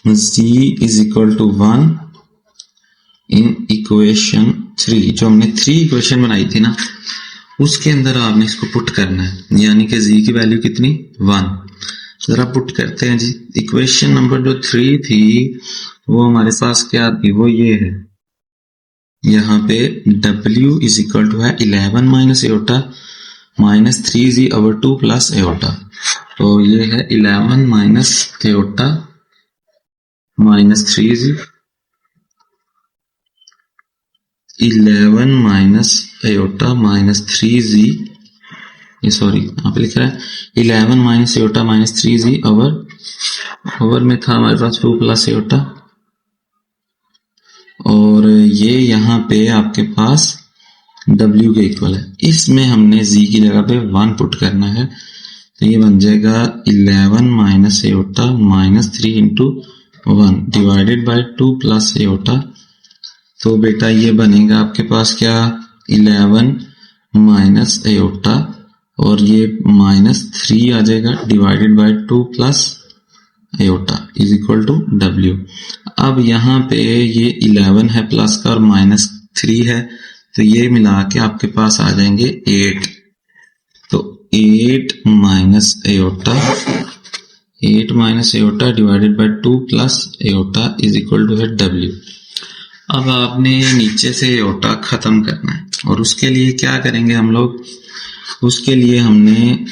z is equal to 1 in equation 3, जो हमने 3 इक्वेशन बनाई थी ना उसके अंदर आपने इसको पुट करना है, यानी कि z की वैल्यू कितनी 1। जरा पुट करते हैं जी। इक्वेशन नंबर जो 3 थी वो हमारे पास क्या थी, वो ये है, यहाँ पे w इज इक्वल टू है 11 minus aorta minus 3z over 2 plus aorta, तो ये है 11 minus aorta minus 3z, 11 minus aorta minus 3z, ये सॉरी यहाँ पे लिख रहा है 11 minus aorta minus 3z over में था हमारे पास 2 प्लस एओटा, और ये यहाँ पे आपके पास w के इक्वल है। इसमें हमने z की जगह पे 1 पुट करना है, तो ये बन जाएगा 11 minus aorta minus 3 into 1 divided by 2 plus aorta, तो बेटा ये बनेगा आपके पास क्या 11 माइनस एओटा और ये माइनस 3 आ जाएगा divided by 2 plus iota is equal to w। अब यहाँ पे ये 11 है प्लस का और माइनस 3 है, तो ये मिला के आपके पास आ जाएंगे 8, तो 8 minus iota divided by 2 plus iota is equal to है w। अब आपने नीचे से एओटा खत्म करना है और उसके लिए क्या करेंगे हम लोग, उसके लिए हमने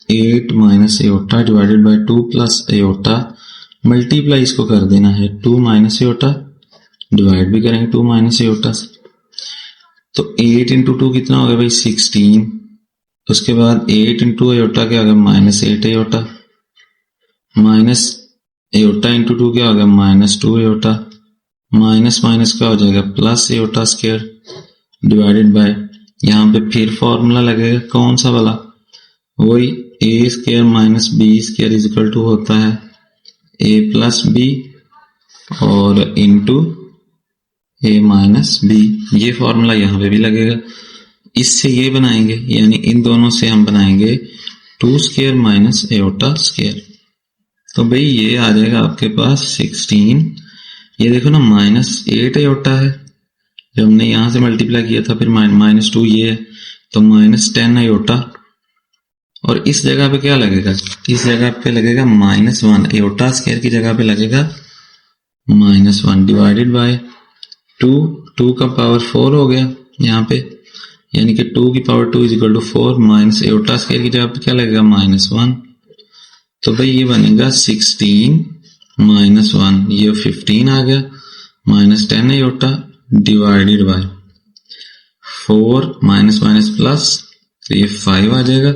8 minus iota divided by 2 plus aorta multiply इसको कर देना है 2 माइनस एओटा, डिवाइड भी करेंगे 2 माइनस एओटा से, तो 8 इंटू 2 कितना हो गया भाई 16, उसके बाद 8 इंटू एओटा क्या हो गया minus 8 aorta, minus aorta into 2 क्या हो गया माइनस 2 एओटा, माइनस माइनस क्या हो जाएगा plus iota square divided by, यहाँ पे फिर फॉर्मूला लगेगा कौन सा वाला, वही a square minus B square is equal to होता है ए प्लस बी और इंटू ए माइनस बी, ये फॉर्मूला यहाँ पे भी लगेगा। इससे ये बनाएंगे, यानी इन दोनों से हम बनाएंगे 2 स्क्वायर माइनस एओटा स्क्वायर, तो भाई ये आ जाएगा आपके पास 16, ये देखो ना माइनस 8 एओटा है जो हमने यहां से मल्टीप्लाई किया था, फिर माइनस 2 ये है, तो माइनस 10 एओटा, और इस जगह पे क्या लगेगा, इस जगह पे लगेगा माइनस 1 एओटा स्क्वायर की जगह पे लगेगा माइनस 1 डिवाइडेड बाय 2 का पावर 4 हो गया यहाँ पे, यानी कि 2 की power 2 is equal to 4 minus iota square की जगह पे क्या लगेगा माइनस 1, तो भाई ये बनेगा 16 माइनस 1, ये 15 आ गया minus 10 aorta divided by 4 minus minus plus, तो ये 5 आ जाएगा,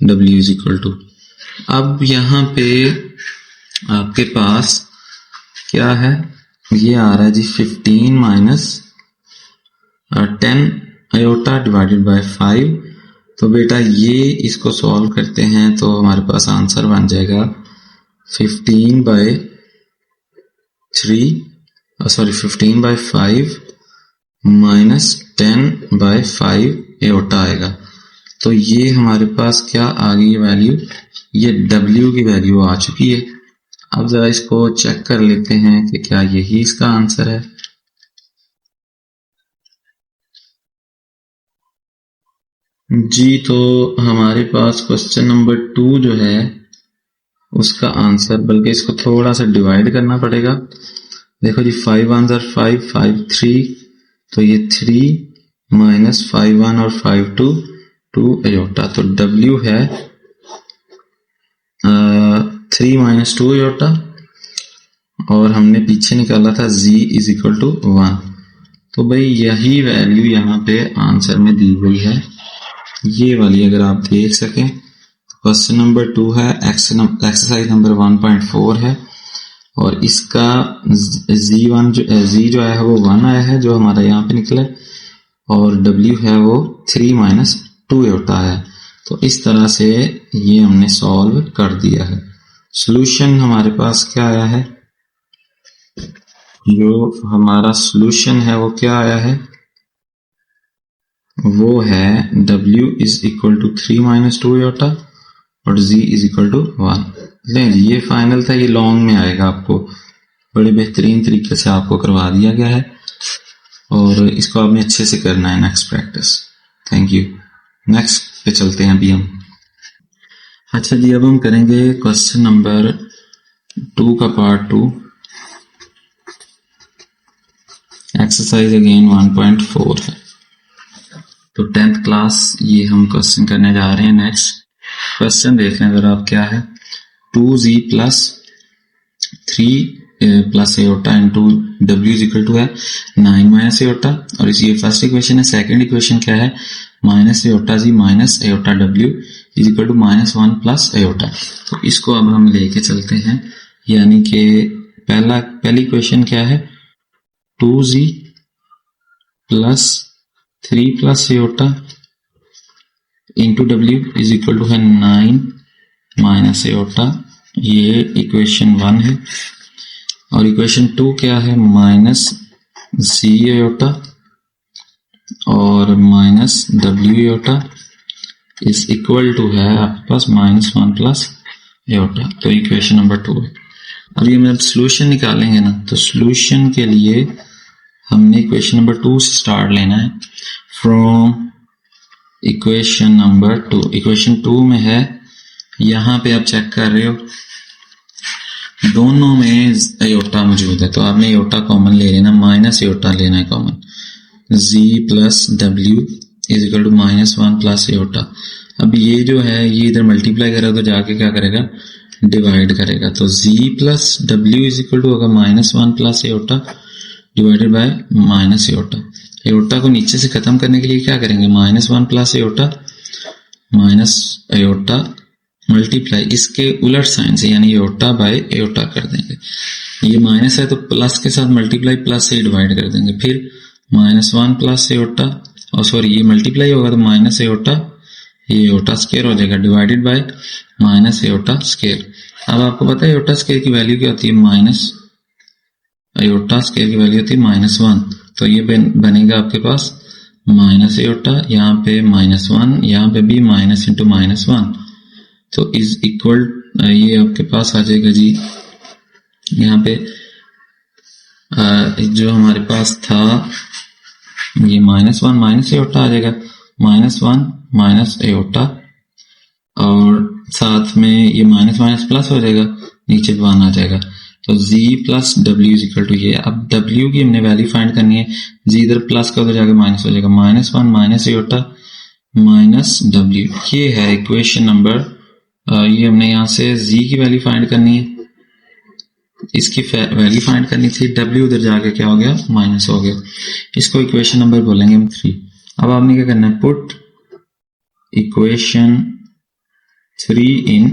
w इज इक्वल टू। अब यहाँ पे आपके पास क्या है, ये आ रहा है जी 15 माइनस 10 आयोटा डिवाइडेड बाय 5, तो बेटा ये इसको सॉल्व करते हैं तो हमारे पास आंसर बन जाएगा 15 बाय 5 माइनस 10 बाय 5 एओटा आएगा, तो ये हमारे पास क्या आ गई वैल्यू, ये w की वैल्यू आ चुकी है। अब जरा इसको चेक कर लेते हैं कि क्या यही इसका आंसर है। जी, तो हमारे पास क्वेश्चन नंबर 2 जो है उसका आंसर, बल्कि इसको थोड़ा सा डिवाइड करना पड़ेगा। देखो जी, 5 1 are 5, 5 3, तो ये 3 माइनस 5 1 और 5 2, 2 एयोटा। तो W है 3 माइनस 2 एयोटा, और हमने पीछे निकाला था Z इज इक्वल टू 1। तो भाई यही वैल्यू यहाँ पे आंसर में दी गई है, ये वाली अगर आप देख सकें। क्वेश्चन नंबर 2 है, एक्सरसाइज नंबर 1.4 है, और इसका Z जो आया है वो 1 आया है, जो हमारा यहाँ पे निकला, और W है वो 3 माइनस 2 एयोटा है। तो इस तरह से ये हमने सॉल्व कर दिया है। सॉल्यूशन हमारे पास क्या आया है, जो हमारा सॉल्यूशन है वो क्या आया है, वो है W is equal to 3 minus 2 iota और Z इज इक्वल टू 1। लें जी, ये फाइनल था, ये लॉन्ग में आएगा, आपको बड़े बेहतरीन तरीके से आपको करवा दिया गया है, और इसको आपने अच्छे से करना है next practice. Thank you. Next पे चलते हैं अभी हम। अच्छा जी, अब हम करेंगे क्वेश्चन नंबर 2 का पार्ट 2, एक्सरसाइज अगेन 1.4 है। तो 10th क्लास ये हम क्वेश्चन करने जा रहे हैं। नेक्स्ट क्वेश्चन देख लें जरा आप, क्या है, 2Z plus 3 plus iota into W is equal to है 9 माइनस एयोटा, और इस ये फर्स्ट इक्वेशन है। सेकंड इक्वेशन क्या है, minus iota Z minus iota W is equal to -1 plus iota. तो इसको अब हम लेके चलते हैं, यानी कि पहली इक्वेशन क्या है, 2Z plus 3 plus iota into W is equal to है 9 माइनस एयोटा, ये इक्वेशन 1 है। और इक्वेशन 2 क्या है, माइनस Z एयोटा और minus W iota is equal to है आपके पास -1 प्लस एयोटा। तो इक्वेशन नंबर 2 है। अब ये मतलब सोल्यूशन निकालेंगे ना, तो सोल्यूशन के लिए हमने इक्वेशन नंबर 2 से स्टार्ट लेना है, फ्रॉम इक्वेशन नंबर 2। इक्वेशन 2 में है, यहाँ पे आप चेक कर रहे हो दोनों में एयोटा मौजूद है, तो आपने एयोटा कॉमन ले लेना, माइनस एयोटा लेना है common. Z plus W is equal to -1 plus iota. अब ये जो है ये इधर मल्टीप्लाई करेगा तो जाके क्या करेगा, डिवाइड करेगा। तो Z plus W is equal to होगा -1 plus iota divided by minus iota. Iota को नीचे से खत्म करने के लिए क्या करेंगे, -1 plus aorta minus aorta multiply इसके उलट साइन से, यानी एयोटा बाय एयोटा कर देंगे। ये माइनस है तो प्लस के साथ मल्टीप्लाई, प्लस से डिवाइड कर देंगे। फिर -1 प्लस एयोटा, और सॉरी ये मल्टीप्लाई होगा तो माइनस एयोटा, ये एयोटा स्क्वायर हो जाएगा divided by minus iota square. अब आपको पता है एयोटा स्क्वायर की वैल्यू क्या होती है, माइनस एयोटा स्क्वायर की वैल्यू होती है -1। तो ये बनेगा आपके पास माइनस एयोटा, यहाँ पे -1, यहाँ पे भी माइनस इंटू -1, तो इज इक्वल, ये आपके पास आ जाएगा जी, यहाँ पे जो हमारे पास था ये -1 माइनस एयोटा आ जाएगा, -1 माइनस एयोटा, और साथ में ये माइनस माइनस प्लस हो जाएगा, नीचे 1 आ जाएगा। तो Z plus W is equal to ये। अब W की हमने वैल्यू फाइंड करनी है, Z इधर प्लस का उधर जाकर माइनस हो जाएगा, -1 माइनस एयोटा माइनस W, ये है इक्वेशन नंबर। ये हमने यहाँ से Z की वैल्यू फाइंड करनी है, इसकी वैल्यू फाइंड करनी थी, W उधर जाके क्या हो गया, माइनस हो गया। इसको इक्वेशन नंबर बोलेंगे हम 3। अब आपने क्या करना है, पुट इक्वेशन 3 इन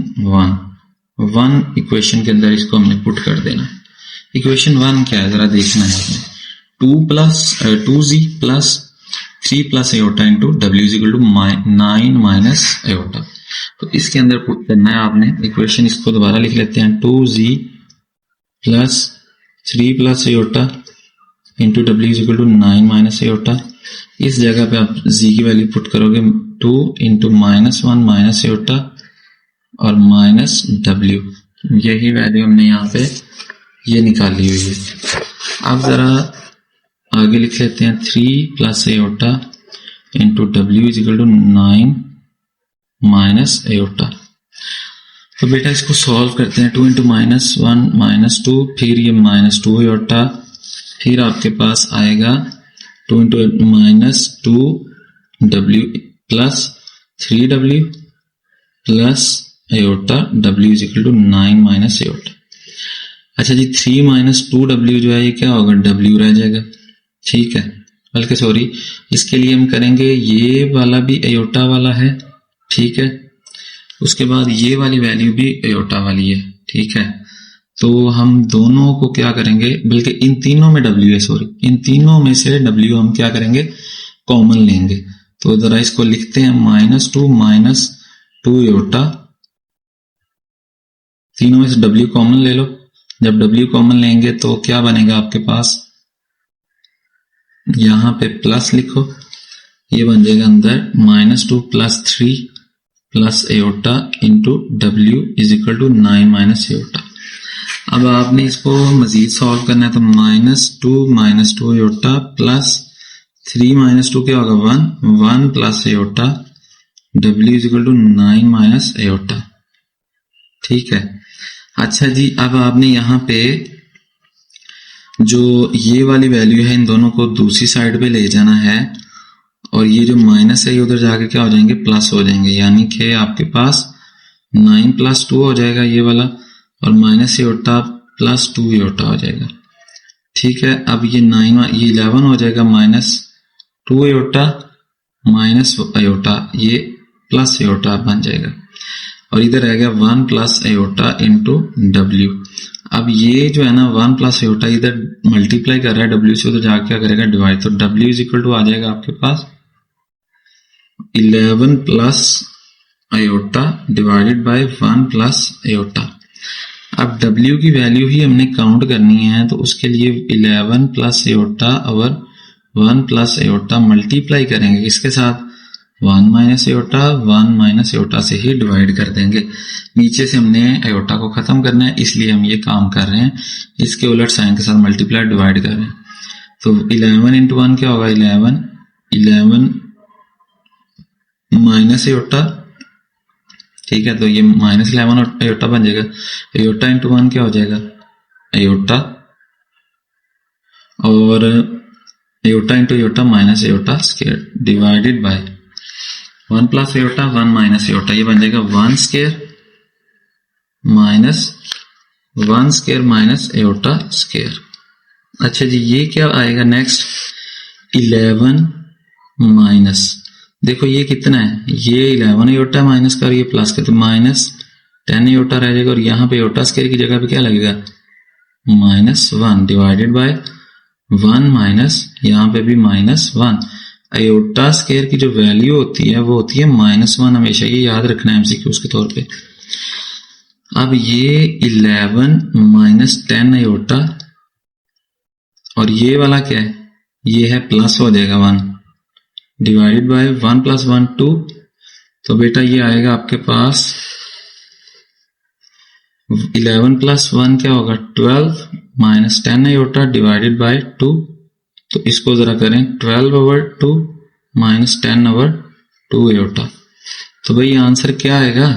1 इक्वेशन के अंदर इसको हमने पुट कर देना है। इक्वेशन 1 क्या है जरा देखना है आपने, 2Z plus 3 plus iota into W is equal to 9 minus iota. तो इसके अंदर पुट करना है आपने इक्वेशन, इसको दोबारा लिख लेते हैं, 2Z plus 3 plus iota into W is equal to 9 minus iota. इस जगह पे आप Z की वैल्यू पुट करोगे 2 इंटू -1 माइनस एयोटा और माइनस W, यही वैल्यू हमने यहाँ पे ये निकाली हुई है। अब जरा आगे लिख लेते हैं 3 प्लस एयोटा इंटू डब्ल्यू is equal to 9 minus iota. तो बेटा इसको सॉल्व करते हैं। 2 इंटू -1 -2, फिर ये -2 एयोटा, फिर आपके पास आएगा 2 into -2 w plus 3w plus iota, w is equal to 9 minus iota. अच्छा जी, 3 माइनस 2w जो है ये क्या होगा, w रह जाएगा। ठीक है, बल्कि सॉरी, इसके लिए हम करेंगे, ये वाला भी एयोटा वाला है, ठीक है, उसके बाद ये वाली वैल्यू भी एयोटा वाली है। ठीक है, तो हम दोनों को क्या करेंगे, बल्कि इन तीनों में w है, सॉरी, इन तीनों में से w हम क्या करेंगे, कॉमन लेंगे। तो जरा इसको लिखते हैं, -2 एयोटा, तीनों में से w कॉमन ले लो। जब w कॉमन लेंगे तो क्या बनेगा आपके पास, यहां पे प्लस लिखो, ये बन जाएगा अंदर -2 plus 3 plus iota into w is equal to 9 minus iota. अब आपने इसको मजीद सॉल्व करना है, तो -2 एयोटा प्लस 3 -2 क्या होगा, 1 plus iota, w is equal to 9 minus iota. ठीक है, अच्छा जी, अब आपने यहाँ पे जो ये वाली वैल्यू है, इन दोनों को दूसरी साइड पे ले जाना है, और ये जो माइनस है ये उधर जाके क्या हो जाएंगे, प्लस हो जाएंगे, यानी कि आपके पास 9 प्लस 2 हो जाएगा ये वाला, और माइनस एयोटा प्लस 2 एयोटा हो जाएगा। ठीक है, अब ये 11 हो जाएगा, -2 एयोटा माइनस एयोटा, ये प्लस एयोटा बन जाएगा, और इधर रह गया 1 प्लस एयोटा इंटू डब्ल्यू। अब ये जो है ना 1 प्लस एयोटा इधर मल्टीप्लाई कर रहा है w से, तो जाके क्या करेगा, डिवाइड, तो w इज इक्वल टू आ जाएगा आपके पास 11 plus iota divided by 1 plus iota. अब w की वैल्यू ही हमने काउंट करनी है, तो उसके लिए 11 प्लस एयोटा और 1 प्लस एयोटा मल्टीप्लाई करेंगे, इसके साथ 1 माइनस एयोटा, 1 माइनस एयोटा से ही डिवाइड कर देंगे। नीचे से हमने एयोटा को खत्म करना है, इसलिए हम ये काम कर रहे हैं, इसके उलट साइन के साथ मल्टीप्लाई डिवाइड कर रहे हैं। तो 11 इंटू 1 क्या होगा, 11 माइनस एयोटा। ठीक है, तो ये -11 एयोटा बन जाएगा, एयोटा इंटू 1 क्या हो जाएगा, एयोटा, और aorta into aorta minus iota square divided by 1 plus aorta 1 minus iota, ये बन जाएगा 1 square minus 1 square minus iota square. अच्छा जी, ये क्या आएगा नेक्स्ट, 11 माइनस, देखो ये कितना है, ये 11 एयोटा माइनस का, और ये प्लस का, तो -10 एयोटा रह जाएगा, और यहाँ पे एयोटा स्क्वायर की जगह पे क्या लगेगा, -1 डिवाइडेड बाय 1 माइनस, यहाँ पे भी -1। एयोटा स्क्वायर की जो वैल्यू होती है वो होती है -1, हमेशा ये याद रखना है एमसीक्यूज के तौर पे। अब ये 11 माइनस 10 एयोटा, और ये वाला क्या है, ये है प्लस हो जाएगा 1 डिवाइडेड बाय 1 प्लस 1 2, तो बेटा ये आएगा आपके पास 11 प्लस 1 क्या होगा, 12 माइनस 10 एयोटा डिवाइडेड बाय 2, तो इसको जरा करें, 12 ओवर 2 माइनस 10 ओवर 2 एयोटा। तो भाई आंसर क्या आएगा,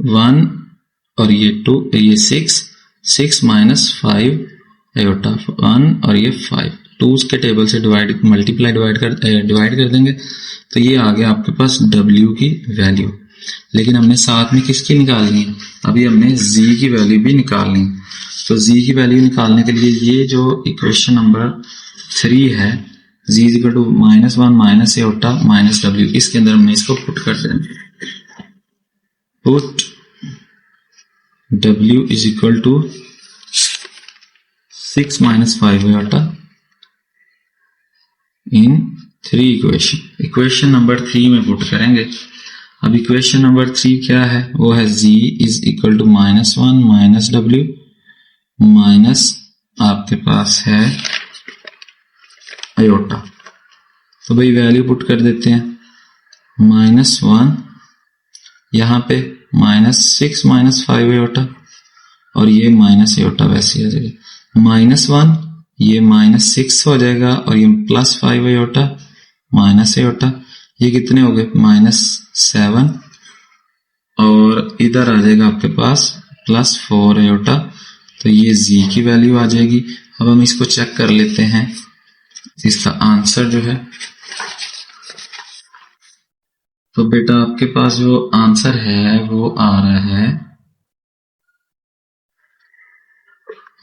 1 और ये 2, ये 6 माइनस 5 एयोटा, 1 और ये 5, 2 के टेबल से डिवाइड कर देंगे, तो ये आ गया आपके पास w की वैल्यू। लेकिन हमने साथ में किसकी निकालनी है, अभी हमने z की वैल्यू भी निकालनी है। तो z की वैल्यू निकालने के लिए ये जो इक्वेशन नंबर 3 है, z is equal to -1 minus iota minus w, इसके अंदर हमने इसको पुट कर देंगे, put w is equal to 6 minus 5 iota in 3 equation number 3 में पुट करेंगे। अब इक्वेशन नंबर 3 क्या है, वो है z is equal to -1 minus w minus आपके पास है एयोटा। तो भाई वैल्यू पुट कर देते हैं, -1 यहाँ पे -6 माइनस 5 एयोटा, और ये माइनस एयोटा वैसे आ जाएगा, -1 ये -6 हो जाएगा, और ये +5 एयोटा माइनस एयोटा, ये कितने हो गए -7 और इधर आ जाएगा आपके पास +4 एयोटा। तो ये z की वैल्यू आ जाएगी। अब हम इसको चेक कर लेते हैं, इसका आंसर जो है, तो बेटा आपके पास जो आंसर है वो आ रहा है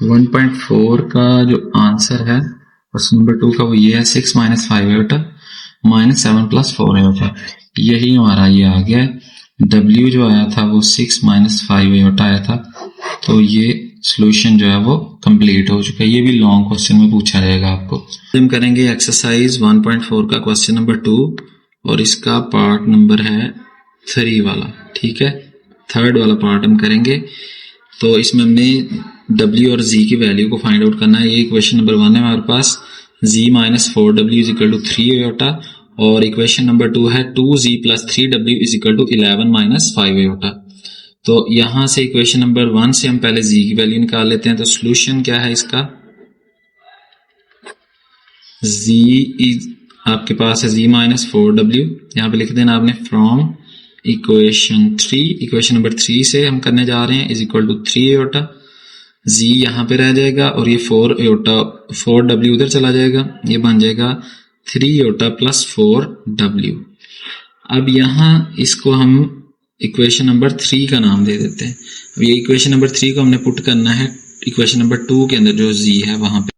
1.4 का जो आंसर है क्वेश्चन नंबर 2 का वो ये है 6 - 5 एयोटा -7 + 4 एयोटा। यही हमारा ये आ गया है। W जो आया था वो 6 - 5 एयोटा आया था। तो ये सॉल्यूशन जो है वो कंप्लीट हो चुका है। ये भी लॉन्ग क्वेश्चन में पूछा जाएगा आपको। हम करेंगे एक्सरसाइज 1.4 का क्वेश्चन नंबर 2 और इसका पार्ट नंबर है 3 वाला। ठीक है, थर्ड वाला पार्ट हम करेंगे। तो इसमें हमने W और Z की वैल्यू को फाइंड आउट करना है। ये इक्वेशन नंबर 1 है हमारे पास, Z - 4W = 3 एयोटा, और इक्वेशन नंबर 2 है 2Z + 3W = 11 - 5 एयोटा। तो यहां से इक्वेशन नंबर 1 से हम पहले Z की वैल्यू निकाल लेते हैं। तो सॉल्यूशन क्या है इसका, Z इज आपके पास है Z - 4W, यहाँ पे लिख देना आपने फ्रॉम इक्वेशन 3, इक्वेशन नंबर 3 से हम करने जा रहे हैं, = 3 एयोटा। Z यहाँ पे रह जाएगा और ये 4 एयोटा 4W उधर चला जाएगा, ये बन जाएगा 3 एयोटा + 4W। अब यहाँ इसको हम इक्वेशन नंबर 3 का नाम दे देते हैं। अब ये इक्वेशन नंबर 3 को हमने पुट करना है इक्वेशन नंबर 2 के अंदर जो Z है वहां पे।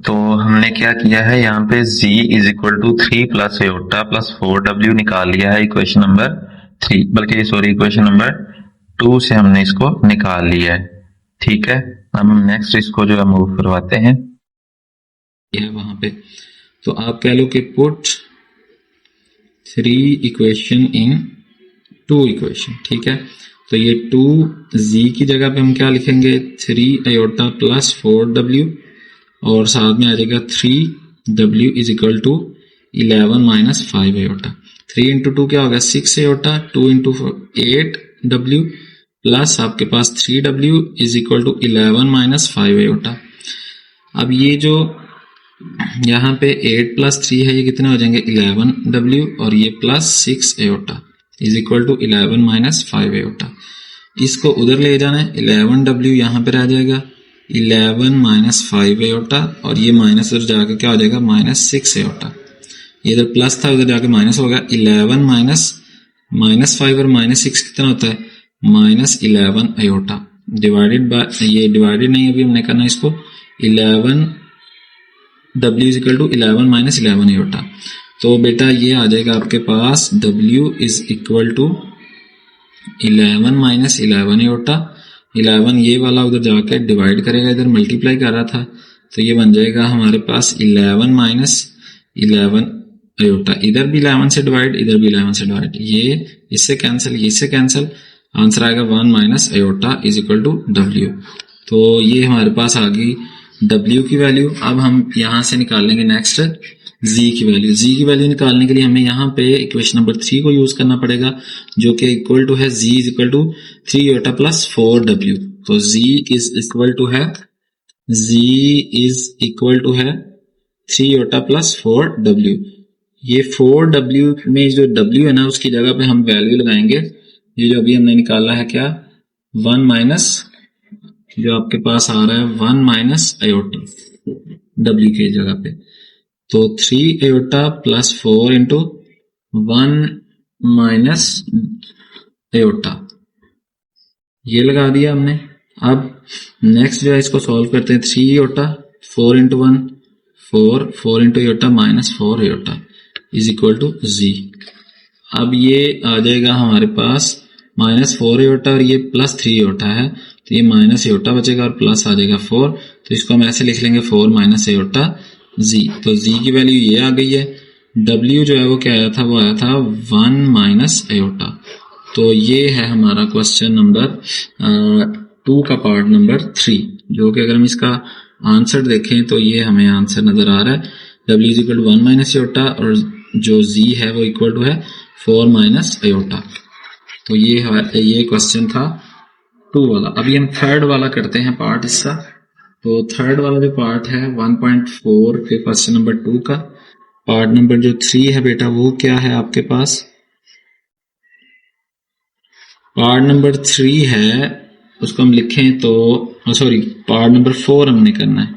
तो हमने क्या किया है, यहाँ पे Z = 3 + एयोटा + 4W निकाल लिया है इक्वेशन नंबर 3, बल्कि सॉरी इक्वेशन नंबर 2 से हमने इसको निकाल लिया है। ठीक है, अब हम नेक्स्ट इसको जो है मूव करवाते हैं वहां पे। तो आप कह लो कि पुट 3 इक्वेशन इन 2 इक्वेशन। ठीक है, तो ये 2Z की जगह पे हम क्या लिखेंगे, 3 एयोटा + 4W, और साथ में आ जाएगा 3W = 11 - 5 एयोटा। 3 × 2 क्या होगा 6 एयोटा, 2 × 8W प्लस आपके पास 3W = 11 - 5 एयोटा। अब ये जो यहाँ पे 8 + 3 है, ये कितने हो जाएंगे 11W, और ये +6 एयोटा = 11 - 5 एयोटा। इसको उधर ले जाना है, 11W यहाँ पे रह जाएगा, 11 - 5 एयोटा, और ये माइनस उधर जाके क्या हो जाएगा -6 एयोटा। ये इधर प्लस था, उधर जाके माइनस होगा। 11 - 5 और -6 कितना होता है -11 एयोटा, डिवाइडेड बाय, ये डिवाइडेड नहीं अभी हमने करना इसको, 11W = 11 - 11 एयोटा। तो बेटा ये आ जाएगा आपके पास W = 11 - 11 एयोटा। 11 ये वाला उधर जाकर डिवाइड करेगा, इधर मल्टीप्लाई कर रहा था, तो ये बन जाएगा हमारे पास 11 - 11 एयोटा। इधर भी 11 से डिवाइड, इधर भी 11 से डिवाइड, ये इससे कैंसिल, ये इससे कैंसिल, आंसर आएगा 1 - एयोटा = W। तो ये हमारे पास आ गई W की वैल्यू। अब हम यहां से निकाल लेंगे नेक्स्ट Z की वैल्यू। Z की वैल्यू निकालने के लिए हमें यहाँ पे इक्वेशन नंबर 3 को यूज करना पड़ेगा, जो कि इक्वल टू है Z = 3 एयोटा + 4W। तो Z इक्वल टू है 3 एयोटा + 4W। ये 4W में जो W है ना, उसकी जगह पे हम वैल्यू लगाएंगे, ये जो अभी हमने निकाला है क्या 1 माइनस, जो आपके पास आ रहा है 1 - एयोटा W की जगह पे। तो 3 एयोटा + 4 × 1 - एयोटा, ये लगा दिया हमने। अब नेक्स्ट जो है इसको सॉल्व करते हैं। 3 एयोटा 4 × 1 4 4 × एयोटा -4 एयोटा = Z। अब ये आ जाएगा हमारे पास -4 एयोटा और ये +3 एयोटा है, तो ये माइनस एयोटा बचेगा और प्लस आ जाएगा 4। तो इसको हम ऐसे लिख लेंगे 4 - एयोटा Z। तो Z की वैल्यू ये आ गई है। W जो है वो क्या आया था, वो आया था 1 - एयोटा। तो ये है हमारा क्वेश्चन नंबर 2 का पार्ट नंबर 3, जो कि अगर हम इसका आंसर देखें तो ये हमें आंसर नजर आ रहा है। W = 1 - एयोटा और जो Z है वो इक्वल टू है 4 - एयोटा। तो ये क्वेश्चन था 2 वाला। अभी हम थर्ड वाला करते हैं पार्ट इसका। तो थर्ड वाला जो पार्ट है 1.4 के क्वेश्चन नंबर 2 का, पार्ट नंबर जो 3 है बेटा वो क्या है आपके पास, पार्ट नंबर 3 है उसको हम लिखें तो सॉरी पार्ट नंबर 4 हमने करना है।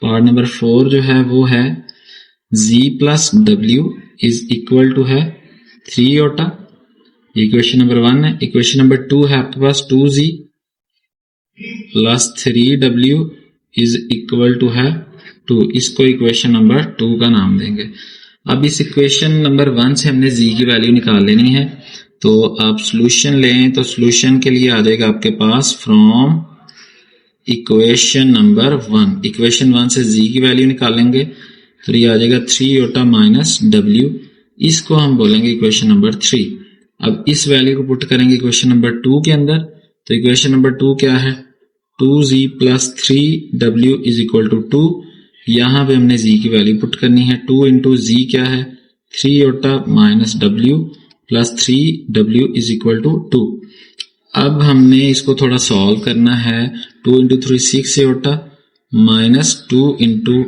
पार्ट नंबर 4 जो है वो है z प्लस डब्ल्यू इज इक्वल टू है 3 आयोटा। इक्वेशन नंबर 1 है। इक्वेशन नंबर 2 है आपके पास 2z plus 3w is equal to है 2। इसको इक्वेशन नंबर 2 का नाम देंगे। अब इस इक्वेशन नंबर 1 से हमने z की वैल्यू निकाल लेनी है, तो आप सॉल्यूशन लें तो सॉल्यूशन के लिए आ जाएगा आपके पास फ्रॉम इक्वेशन नंबर 1। इक्वेशन 1 से z की वैल्यू निकालेंगे तो ये आ जाएगा 3 आयोटा माइनस w, इसको हम बोलेंगे इक्वेशन नंबर 3। अब इस वैल्यू को पुट करेंगे इक्वेशन नंबर 2 के अंदर, तो इक्वेशन नंबर 2 क्या है 2z plus 3w is equal to 2। यहाँ पे हमने z की वैल्यू पुट करनी है। 2 इंटू z क्या है 3 iota minus w plus 3w is equal to 2। अब हमने इसको थोड़ा सॉल्व करना है। 2 into 3 6 iota minus 2 into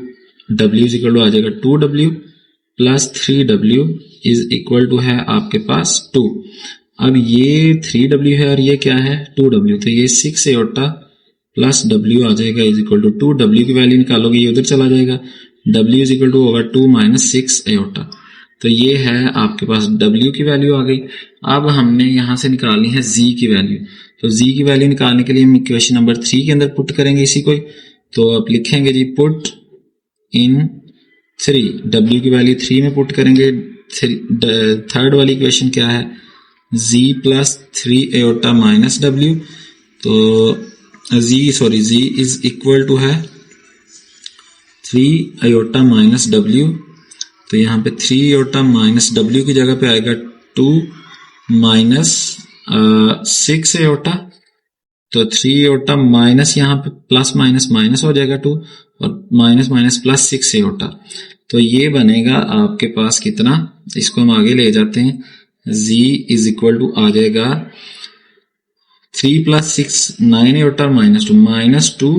w is equal to आ जाएगा 2w plus 3w is equal to है आपके पास 2। अब ये 3w है और ये क्या है 2w, तो ये 6 आयोटा प्लस w आ जाएगा इज इक्वल टू 2। w की वैल्यू निकालोगे ये उधर चला जाएगा, w इज इक्वल टू होगा 2 माइनस 6 आयोटा। तो ये है आपके पास w की वैल्यू आ गई। अब हमने यहाँ से निकालनी है z की वैल्यू, तो z की वैल्यू निकालने के लिए हम इक्वेशन नंबर 3 के अंदर पुट करेंगे इसी को। तो आप लिखेंगे जी पुट इन 3, w की वैल्यू 3 में पुट करेंगे। थर्ड वाली इक्वेशन क्या है z plus 3 iota minus w, तो z इज इक्वल टू है 3 आयोटा माइनस w। तो यहाँ पे 3 आयोटा माइनस w की जगह पे आएगा 2 माइनस 6 आयोटा, तो 3 आयोटा माइनस यहाँ पे प्लस माइनस माइनस हो जाएगा 2 और माइनस माइनस प्लस 6 आयोटा। तो ये बनेगा आपके पास कितना, इसको हम आगे ले जाते हैं। z इज इक्वल टू आ जाएगा 3 plus 6 9 iota minus 2 minus 2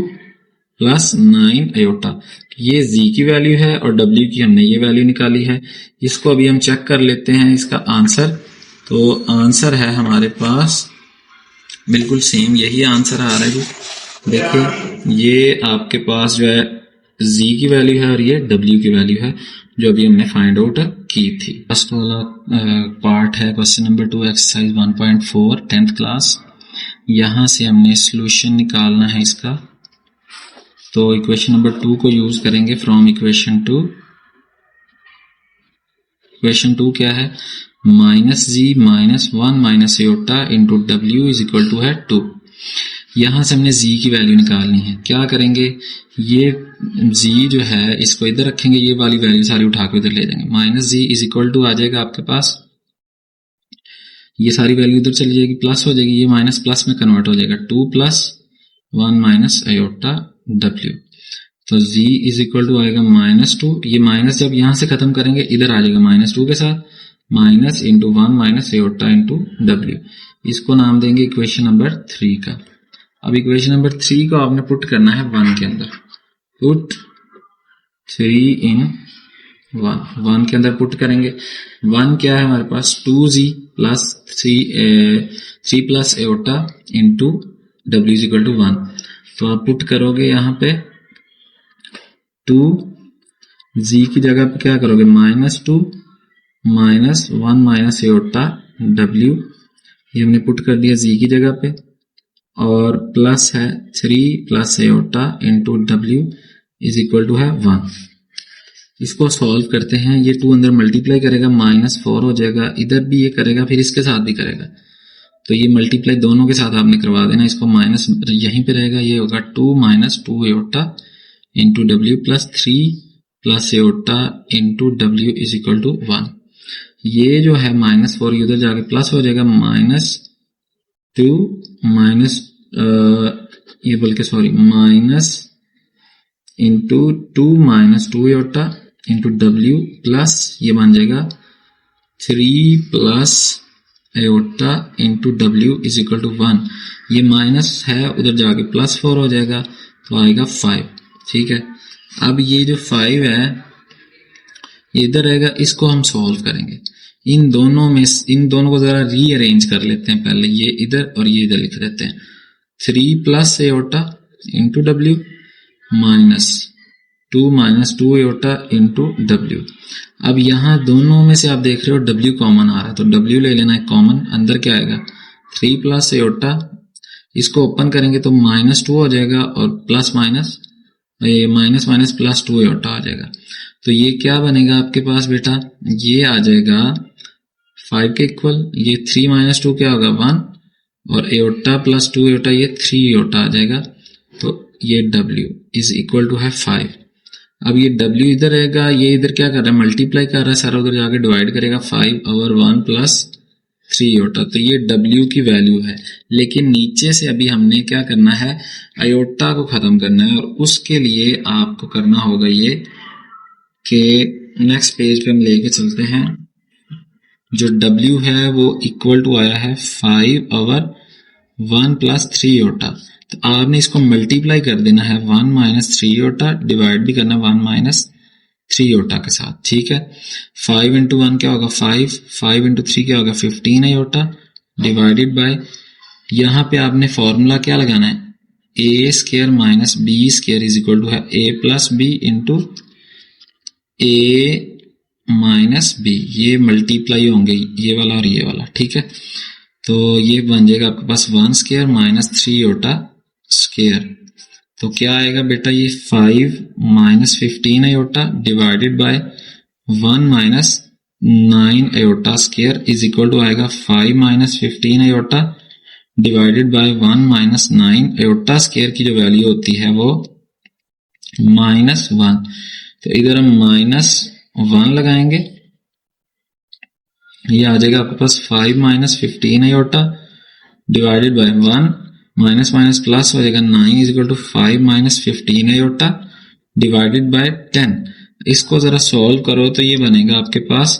plus 9 iota. ये z की वैल्यू है और w की हमने ये वैल्यू निकाली है। इसको अभी हम चेक कर लेते हैं इसका आंसर। तो आंसर है हमारे पास बिल्कुल सेम यही आंसर आ रहा है जी। देखिए ये आपके पास जो है z की वैल्यू है और ये w की वैल्यू है जो अभी हमने फाइंड आउट की थी। फर्स्ट वाला पार्ट है question number 2 exercise 1.4 10th class. यहाँ से हमने सॉल्यूशन निकालना है इसका, तो इक्वेशन नंबर 2 को यूज करेंगे फ्रॉम इक्वेशन 2। इक्वेशन 2 क्या है minus z minus 1 minus iota into w is equal to है 2। यहाँ से हमने z की वैल्यू निकालनी है। क्या करेंगे, ये z जो है इसको इधर रखेंगे, ये वाली वैल्यू सारी उठा के इधर ले जाएंगे। Minus z is equal to आ जाएगा आपके पास, ये सारी वैल्यू इधर चली जाएगी प्लस हो जाएगी, ये माइनस प्लस में कन्वर्ट हो जाएगा 2 प्लस 1 माइनस आयोटा w। तो z इज इक्वल टू आएगा माइनस 2, ये माइनस जब यहां से खत्म करेंगे इधर आ जाएगा माइनस 2 के साथ, minus into 1 minus iota into w। इसको नाम देंगे इक्वेशन नंबर 3 का। अब इक्वेशन नंबर 3 को आपने पुट करना है 1 के अंदर। पुट 3 इन 1 के अंदर पुट करेंगे। 1 क्या है हमारे पास 2z plus 3 plus iota into w is equal to 1। तो आप पुट करोगे यहाँ पे 2 z की जगह पे क्या करोगे minus 2 minus 1 minus iota w, ये हमने पुट कर दिया z की जगह पे, और प्लस है 3 plus iota into w is equal to है 1। इसको सॉल्व करते हैं। ये 2 अंदर मल्टीप्लाई करेगा माइनस 4 हो जाएगा, इधर भी ये करेगा फिर इसके साथ भी करेगा, तो ये मल्टीप्लाई दोनों के साथ आपने करवा देना। इसको माइनस यहीं पे रहेगा, ये होगा 2 minus 2 iota into w plus 3 plus iota into w is equal to 1। ये जो है माइनस 4 उधर जाके प्लस हो जाएगा, माइनस 2 माइनस ये बल्कि sorry minus into 2 minus 2 iota into w plus ये बन जाएगा 3 plus iota into w is equal to 1। ये माइनस है उधर जाके प्लस 4 हो जाएगा, तो आएगा 5। ठीक है, अब ये जो 5 है ये इधर रहेगा, इसको हम सॉल्व करेंगे। इन दोनों को जरा रीअरेंज कर लेते हैं पहले, ये इधर और ये इधर लिख देते हैं। 3 plus aorta into W minus 2 aorta into W. अब यहाँ दोनों में से आप देख रहे हो डब्ल्यू कॉमन आ रहा है, तो डब्ल्यू ले लेना है कॉमन। अंदर क्या आएगा 3 प्लस एओटा, इसको ओपन करेंगे तो -2 हो जाएगा और plus minus minus plus 2 iota आ जाएगा। तो ये क्या बनेगा आपके पास बेटा, ये आ जाएगा 5 के इक्वल, ये 3 माइनस 2 क्या होगा 1 और एओटा प्लस 2 एओटा ये 3 एओटा आ जाएगा। तो ये W इज इक्वल टू है 5। अब ये W इधर रहेगा, ये इधर क्या कर रहा है मल्टीप्लाई कर रहा है, सारा उधर जाके डिवाइड करेगा 5 ओवर 1 प्लस 3 एओटा। तो ये W की वैल्यू है। लेकिन नीचे से अभी हमने क्या करना है, आयोटा को खत्म करना है, और उसके लिए आपको करना होगा ये कि नेक्स्ट पेज पे हम लेके चलते हैं। जो W है वो इक्वल टू आया है 5 ओवर 1 प्लस 3 एओटा। तो आपने इसको मल्टीप्लाई कर देना है 1 माइनस 3 एओटा, डिवाइड भी करना 1 माइनस 3 एओटा के साथ, ठीक है। 5 इंटू 1 क्या होगा 5, 5 इंटू 3 क्या होगा 15 एओटा, डिवाइडेड बाय, यहाँ पे आपने फॉर्मूला क्या लगाना है, ए square minus B square is equal to है ए प्लस बी इंटू ए माइनस बी। ये मल्टीप्लाई होंगे ये वाला और ये वाला, ठीक है। तो ये बन जाएगा आपके पास 1 स्क्वायर माइनस 3 एओटा स्क्वायर। तो क्या आएगा बेटा, ये 5 minus 15 iota divided by 1 minus 9 iota square is equal to आएगा 5 minus 15 iota divided by 1 minus 9 iota square की जो वैल्यू होती है वो -1। तो इधर हम -1 लगाएंगे, ये आ जाएगा आपके पास 5 minus 15 iota divided by 1 minus minus plus हो जाएगा 9 is equal to 5 minus 15 iota divided by 10। इसको जरा सॉल्व करो तो ये बनेगा आपके पास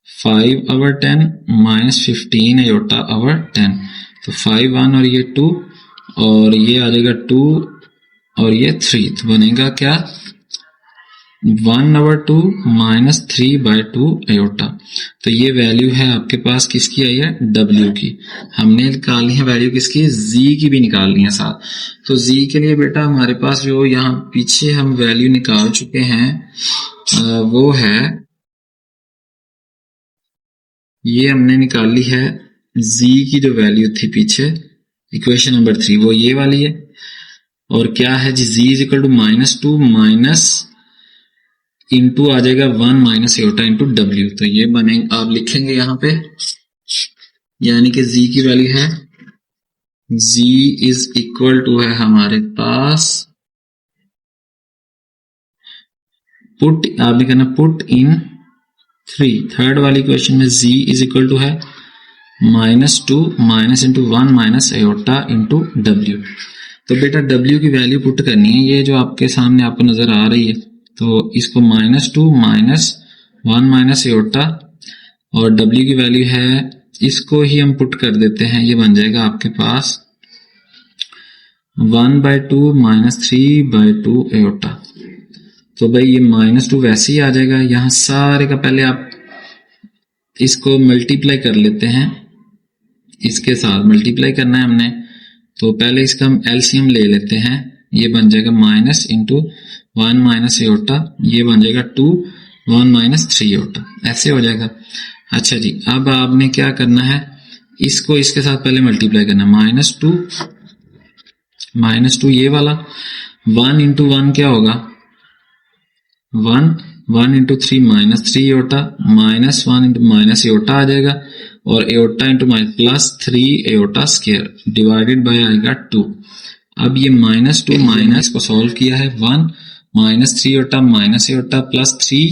5 ओवर 10 माइनस 15 एओटा ओवर 10। तो 5 1 और ये 2 और ये आ जाएगा 2 और ये 3, तो बनेगा क्या 1 ओवर 2 माइनस 3 बाय 2 एओटा। तो ये वैल्यू है आपके पास किसकी आई है, W की। हमने निकालनी है वैल्यू किसकी, Z की भी निकालनी है साथ। तो Z के लिए बेटा हमारे पास जो यहाँ पीछे हम वैल्यू निकाल चुके हैं वो है, ये हमने निकाली है Z की जो वैल्यू थी पीछे इक्वेशन नंबर 3, वो ये वाली है। और क्या है जी, Z is equal to -2 minus into आ जाएगा 1 माइनस एओटा इंटू W। तो ये बनेगा, आप लिखेंगे यहाँ पे, यानी कि Z की वैल्यू है, Z इज इक्वल टू है हमारे पास, पुट आपने करना पुट इन 3, थर्ड वाली क्वेश्चन में Z इज इक्वल टू है -2 minus into 1 minus aorta into W। तो बेटा W की वैल्यू पुट करनी है, ये जो आपके सामने आपको नजर आ रही है। तो इसको -2 माइनस 1 माइनस एओटा और W की वैल्यू है, इसको ही हम पुट कर देते हैं, ये बन जाएगा आपके पास 1/2 माइनस 3/2 एओटा। तो भाई ये -2 वैसे ही आ जाएगा, यहाँ सारे का पहले आप इसको मल्टीप्लाई कर लेते हैं, इसके साथ मल्टीप्लाई करना है हमने। तो पहले इसका हम एलसीएम ले लेते हैं, ये बन जाएगा माइनस इंटू 1 माइनस एओटा, ये बन जाएगा 2 1 माइनस 3 एओटा, ऐसे हो जाएगा। अच्छा जी, अब आपने क्या करना है, इसको इसके साथ पहले मल्टीप्लाई करना है, -2 ये वाला 1 इंटू 1 क्या होगा 1 into 3 -3 iota, -1 into minus iota आ जाएगा और iota into minus plus 3 iota square divided by आएगा 2। अब ये -2 माइनस को सॉल्व किया है 1 -3 aorta minus aorta plus 3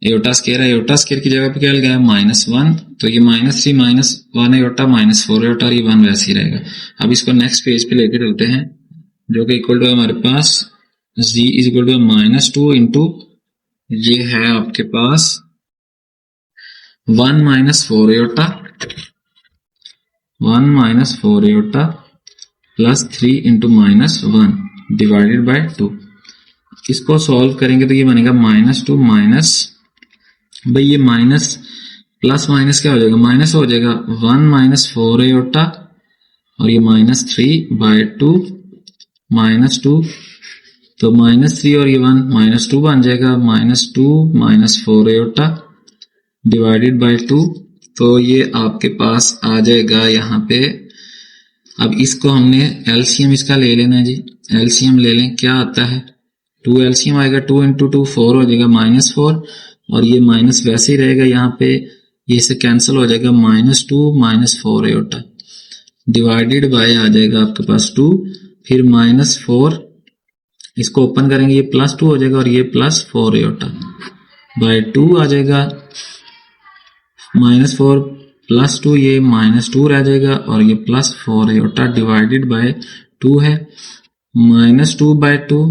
iota square है, एओटा स्क्वायर की जगह पे क्या लगाया -1, तो ये -3 माइनस 1 एओटा -4 एओटा, ये 1 वैसे ही रहेगा। अब इसको नेक्स्ट पेज पे लेके चलते हैं, जो कि इक्वल टू है हमारे पास Z is equal to -2 into ये है आपके पास 1 minus 4 iota, 1 minus 4 iota plus 3 into -1 divided by 2। इसको सॉल्व करेंगे तो ये बनेगा -2 माइनस भाई ये माइनस प्लस माइनस क्या हो जाएगा, माइनस हो जाएगा 1 माइनस 4 एयोटा और ये माइनस 3/2 -2, तो -3 और ये 1 -2 बन जाएगा, -2 माइनस 4 एयोटा डिवाइडेड बाय 2। तो ये आपके पास आ जाएगा यहाँ पे। अब इसको हमने एलसीएम इसका ले लेना है जी, एलसीएम ले लें, क्या आता है 2 एलसीएम आएगा, 2 × 2 4 हो जाएगा -4 और ये माइनस वैसे ही रहेगा यहाँ पे, ये से कैंसिल हो जाएगा, -2 माइनस 4 एयोटा डिवाइडेड बाय आ जाएगा आपके पास 2, फिर -4 इसको ओपन करेंगे, ये +2 हो जाएगा और ये +4 एयोटा बाय 2 आ जाएगा, -4 +2 ये -2 रह जाएगा और ये +4 एयोटा डिवाइडेड बाय 2 है, -2/2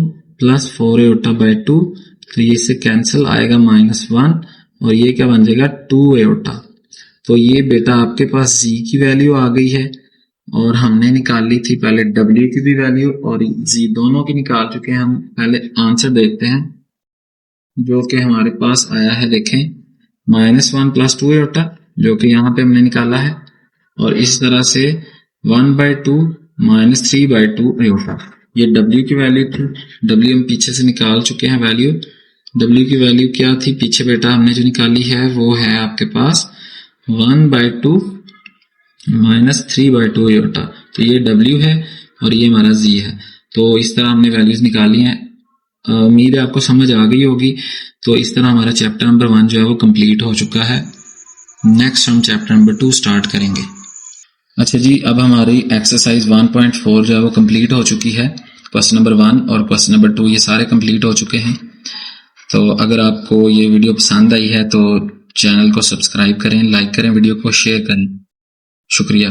+4 एयोटा बाय 2, तो ये इससे कैंसिल आएगा -1 और ये क्या बन जाएगा 2 एयोटा। तो ये बेटा आपके पास z की वैल्यू आ गई है और हमने निकाल ली थी पहले w की भी वैल्यू और z दोनों की निकाल चुके हैं। हम पहले आंसर देखते हैं जो कि हमारे पास आया है, देखें -1 +2 एयोटा जो कि यहाँ पे हमने निकाला है और इस तरह से 1/2 -3/2 एयोटा, ये w की वैल्यू थी। w हम पीछे से निकाल चुके हैं वैल्यू, w की वैल्यू क्या थी पीछे बेटा हमने जो निकाली है वो है आपके पास 1/2 -3/2 एयोटा, तो ये w है और ये हमारा z है। तो इस तरह हमने वैल्यूज निकाली हैं, उम्मीद है आपको समझ आ गई होगी। तो इस तरह हमारा चैप्टर नंबर 1 जो है वो कंप्लीट हो चुका है। नेक्स्ट हम चैप्टर नंबर 2 स्टार्ट करेंगे। अच्छा जी, अब हमारी एक्सरसाइज 1.4 जो है वो कंप्लीट हो चुकी है। क्वेश्चन नंबर 1 और क्वेश्चन नंबर 2 ये सारे कंप्लीट हो चुके हैं। तो अगर आपको ये वीडियो पसंद आई है तो चैनल को सब्सक्राइब करें, लाइक करें, वीडियो को शेयर करें। शुक्रिया।